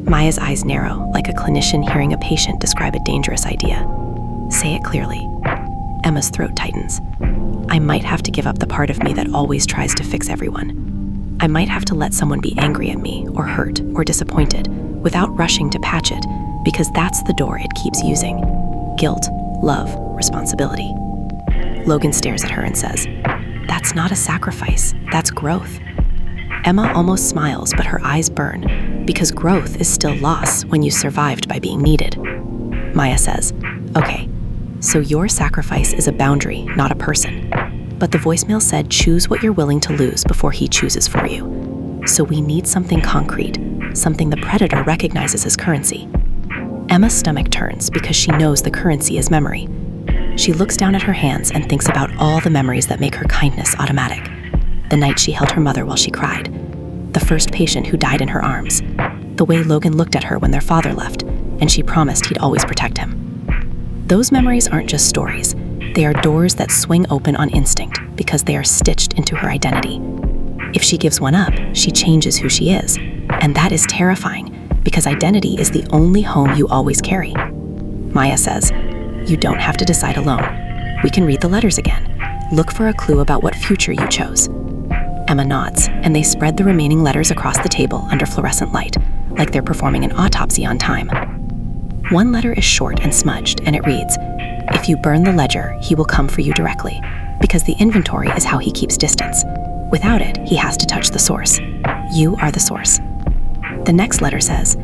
Maya's eyes narrow, like a clinician hearing a patient describe a dangerous idea. "Say it clearly." Emma's throat tightens. "I might have to give up the part of me that always tries to fix everyone. I might have to let someone be angry at me, or hurt, or disappointed, without rushing to patch it, because that's the door it keeps using. Guilt, love, responsibility." Logan stares at her and says, "That's not a sacrifice, that's growth." Emma almost smiles, but her eyes burn, because growth is still loss when you survived by being needed. Maya says, "Okay, so your sacrifice is a boundary, not a person. But the voicemail said choose what you're willing to lose before he chooses for you. So we need something concrete, something the predator recognizes as currency." Emma's stomach turns because she knows the currency is memory. She looks down at her hands and thinks about all the memories that make her kindness automatic. The night she held her mother while she cried, the first patient who died in her arms, the way Logan looked at her when their father left, and she promised he'd always protect him. Those memories aren't just stories. They are doors that swing open on instinct because they are stitched into her identity. If she gives one up, she changes who she is, and that is terrifying because identity is the only home you always carry. Maya says, "You don't have to decide alone. We can read the letters again. Look for a clue about what future you chose." Emma nods, and they spread the remaining letters across the table under fluorescent light, like they're performing an autopsy on time. One letter is short and smudged, and it reads, "If you burn the ledger, he will come for you directly, because the inventory is how he keeps distance. Without it, he has to touch the source. You are the source." The next letter says,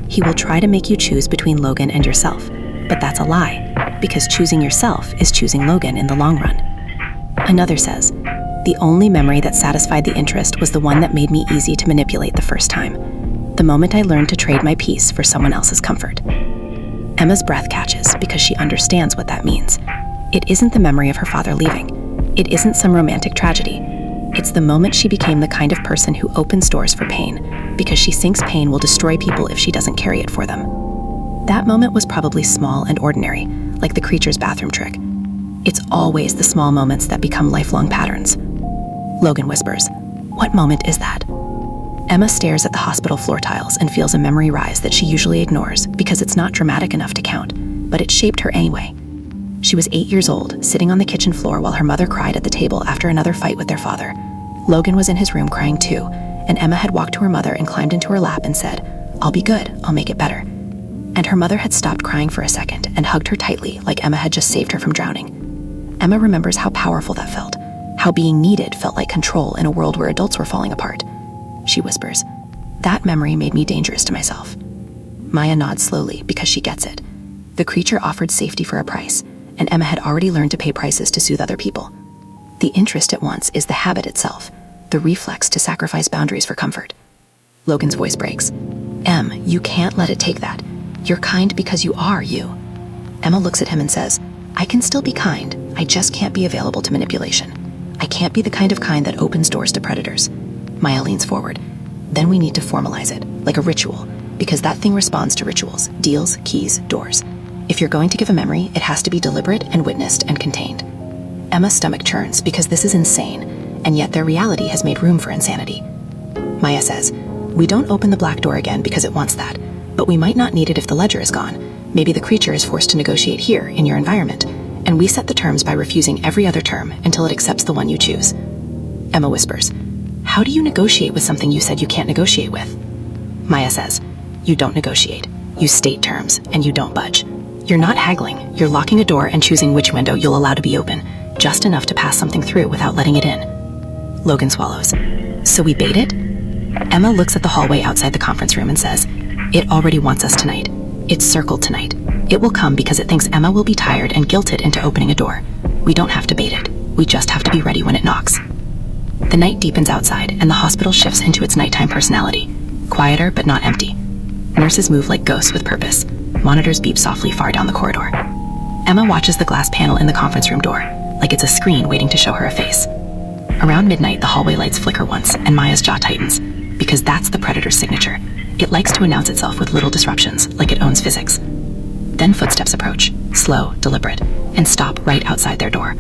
"He will try to make you choose between Logan and yourself, but that's a lie, because choosing yourself is choosing Logan in the long run." Another says, "The only memory that satisfied the interest was the one that made me easy to manipulate the first time. The moment I learned to trade my peace for someone else's comfort." Emma's breath catches because she understands what that means. It isn't the memory of her father leaving. It isn't some romantic tragedy. It's the moment she became the kind of person who opens doors for pain, because she thinks pain will destroy people if she doesn't carry it for them. That moment was probably small and ordinary, like the creature's bathroom trick. It's always the small moments that become lifelong patterns. Logan whispers, "What moment is that?" Emma stares at the hospital floor tiles and feels a memory rise that she usually ignores because it's not dramatic enough to count, but it shaped her anyway. She was 8 years old, sitting on the kitchen floor while her mother cried at the table after another fight with their father. Logan was in his room crying too, and Emma had walked to her mother and climbed into her lap and said, "I'll be good, I'll make it better." And her mother had stopped crying for a second and hugged her tightly like Emma had just saved her from drowning. Emma remembers how powerful that felt, how being needed felt like control in a world where adults were falling apart. She whispers, "That memory made me dangerous to myself." Maya nods slowly because she gets it. The creature offered safety for a price, and Emma had already learned to pay prices to soothe other people. The interest it wants is the habit itself, the reflex to sacrifice boundaries for comfort. Logan's voice breaks. "Em, you can't let it take that. You're kind because you are you." Emma looks at him and says, "I can still be kind, I just can't be available to manipulation. I can't be the kind of kind that opens doors to predators." Maya leans forward. "Then we need to formalize it, like a ritual, because that thing responds to rituals, deals, keys, doors. If you're going to give a memory, it has to be deliberate and witnessed and contained." Emma's stomach churns because this is insane, and yet their reality has made room for insanity. Maya says, "We don't open the black door again because it wants that, but we might not need it if the ledger is gone. Maybe the creature is forced to negotiate here, in your environment, and we set the terms by refusing every other term until it accepts the one you choose. Emma whispers, "How do you negotiate with something you said you can't negotiate with?" Maya says, "You don't negotiate. You state terms, and you don't budge. You're not haggling. You're locking a door and choosing which window you'll allow to be open, just enough to pass something through without letting it in." Logan swallows. "So we bait it?" Emma looks at the hallway outside the conference room and says, "It already wants us tonight. It's circled tonight. It will come because it thinks Emma will be tired and guilted into opening a door. We don't have to bait it. We just have to be ready when it knocks." The night deepens outside, and the hospital shifts into its nighttime personality. Quieter, but not empty. Nurses move like ghosts with purpose. Monitors beep softly far down the corridor. Emma watches the glass panel in the conference room door, like it's a screen waiting to show her a face. Around midnight, the hallway lights flicker once, and Maya's jaw tightens, because that's the Predator's signature. It likes to announce itself with little disruptions, like it owns physics. Then footsteps approach, slow, deliberate, and stop right outside their door.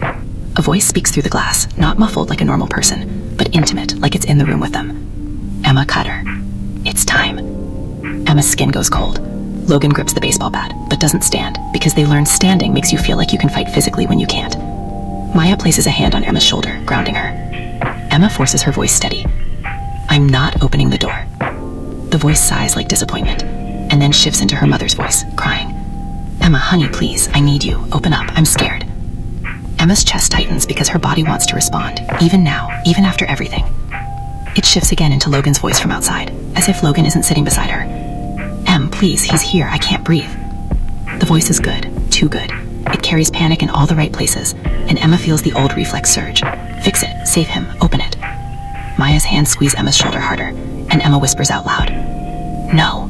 A voice speaks through the glass, not muffled like a normal person, but intimate, like it's in the room with them. "Emma Cutter. It's time." Emma's skin goes cold. Logan grips the baseball bat, but doesn't stand, because they learned standing makes you feel like you can fight physically when you can't. Maya places a hand on Emma's shoulder, grounding her. Emma forces her voice steady. "I'm not opening the door." The voice sighs like disappointment, and then shifts into her mother's voice, crying, "Emma, honey, please, I need you. Open up, I'm scared." Emma's chest tightens because her body wants to respond, even now, even after everything. It shifts again into Logan's voice from outside, as if Logan isn't sitting beside her. "Em, please, he's here, I can't breathe." The voice is good, too good. It carries panic in all the right places, and Emma feels the old reflex surge. "Fix it, save him, open it." Maya's hands squeeze Emma's shoulder harder, and Emma whispers out loud, "No."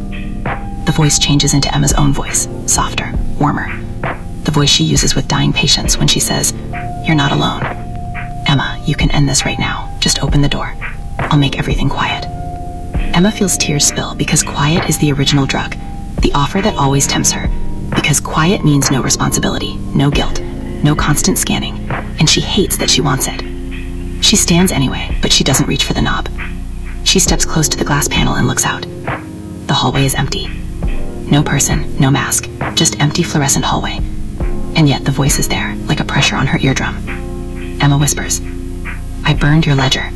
The voice changes into Emma's own voice, softer, warmer. The voice she uses with dying patience when she says, "You're not alone. Emma, you can end this right now. Just open the door. I'll make everything quiet." Emma feels tears spill because quiet is the original drug, the offer that always tempts her, because quiet means no responsibility, no guilt, no constant scanning, and she hates that she wants it. She stands anyway, but she doesn't reach for the knob. She steps close to the glass panel and looks out. The hallway is empty. No person, no mask, just empty fluorescent hallway. And yet the voice is there, like a pressure on her eardrum. Emma whispers, "I burned your ledger.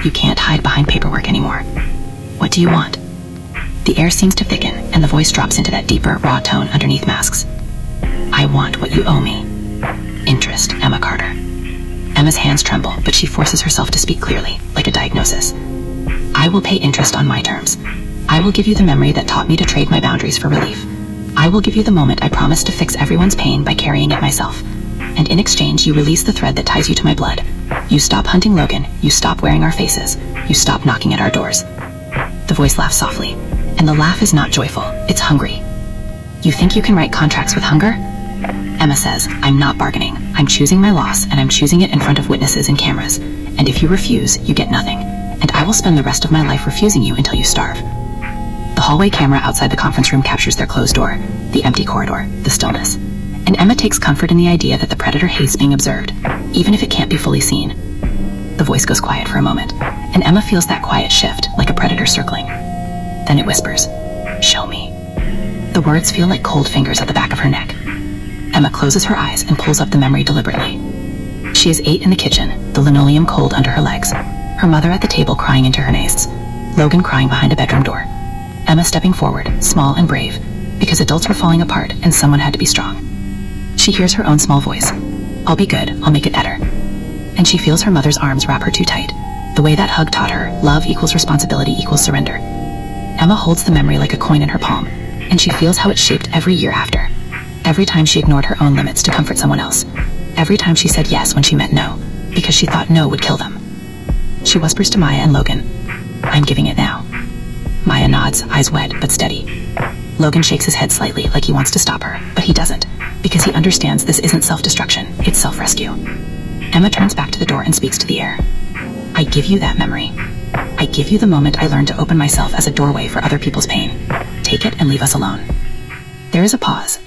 You can't hide behind paperwork anymore. What do you want?" The air seems to thicken, and the voice drops into that deeper, raw tone underneath masks. "I want what you owe me. Interest, Emma Carter." Emma's hands tremble, but she forces herself to speak clearly, like a diagnosis. "I will pay interest on my terms. I will give you the memory that taught me to trade my boundaries for relief. I will give you the moment I promised to fix everyone's pain by carrying it myself. And in exchange, you release the thread that ties you to my blood. You stop hunting Logan. You stop wearing our faces. You stop knocking at our doors." The voice laughs softly, and the laugh is not joyful, it's hungry. "You think you can write contracts with hunger?" Emma says, "I'm not bargaining. I'm choosing my loss, and I'm choosing it in front of witnesses and cameras. And if you refuse, you get nothing. And I will spend the rest of my life refusing you until you starve." The hallway camera outside the conference room captures their closed door, the empty corridor, the stillness. And Emma takes comfort in the idea that the Predator hates being observed, even if it can't be fully seen. The voice goes quiet for a moment, and Emma feels that quiet shift, like a predator circling. Then it whispers, "Show me." The words feel like cold fingers at the back of her neck. Emma closes her eyes and pulls up the memory deliberately. She is 8 in the kitchen, the linoleum cold under her legs, her mother at the table crying into her nases, Logan crying behind a bedroom door. Emma stepping forward, small and brave, because adults were falling apart and someone had to be strong. She hears her own small voice, "I'll be good, I'll make it better." And she feels her mother's arms wrap her too tight, the way that hug taught her love equals responsibility equals surrender. Emma holds the memory like a coin in her palm, and she feels how it shaped every year after. Every time she ignored her own limits to comfort someone else. Every time she said yes when she meant no, because she thought no would kill them. She whispers to Maya and Logan, "I'm giving it now." Maya nods, eyes wet but steady. Logan shakes his head slightly like he wants to stop her, but he doesn't, because he understands this isn't self-destruction, it's self-rescue. Emma turns back to the door and speaks to the air. "I give you that memory. I give you the moment I learned to open myself as a doorway for other people's pain. Take it and leave us alone." There is a pause.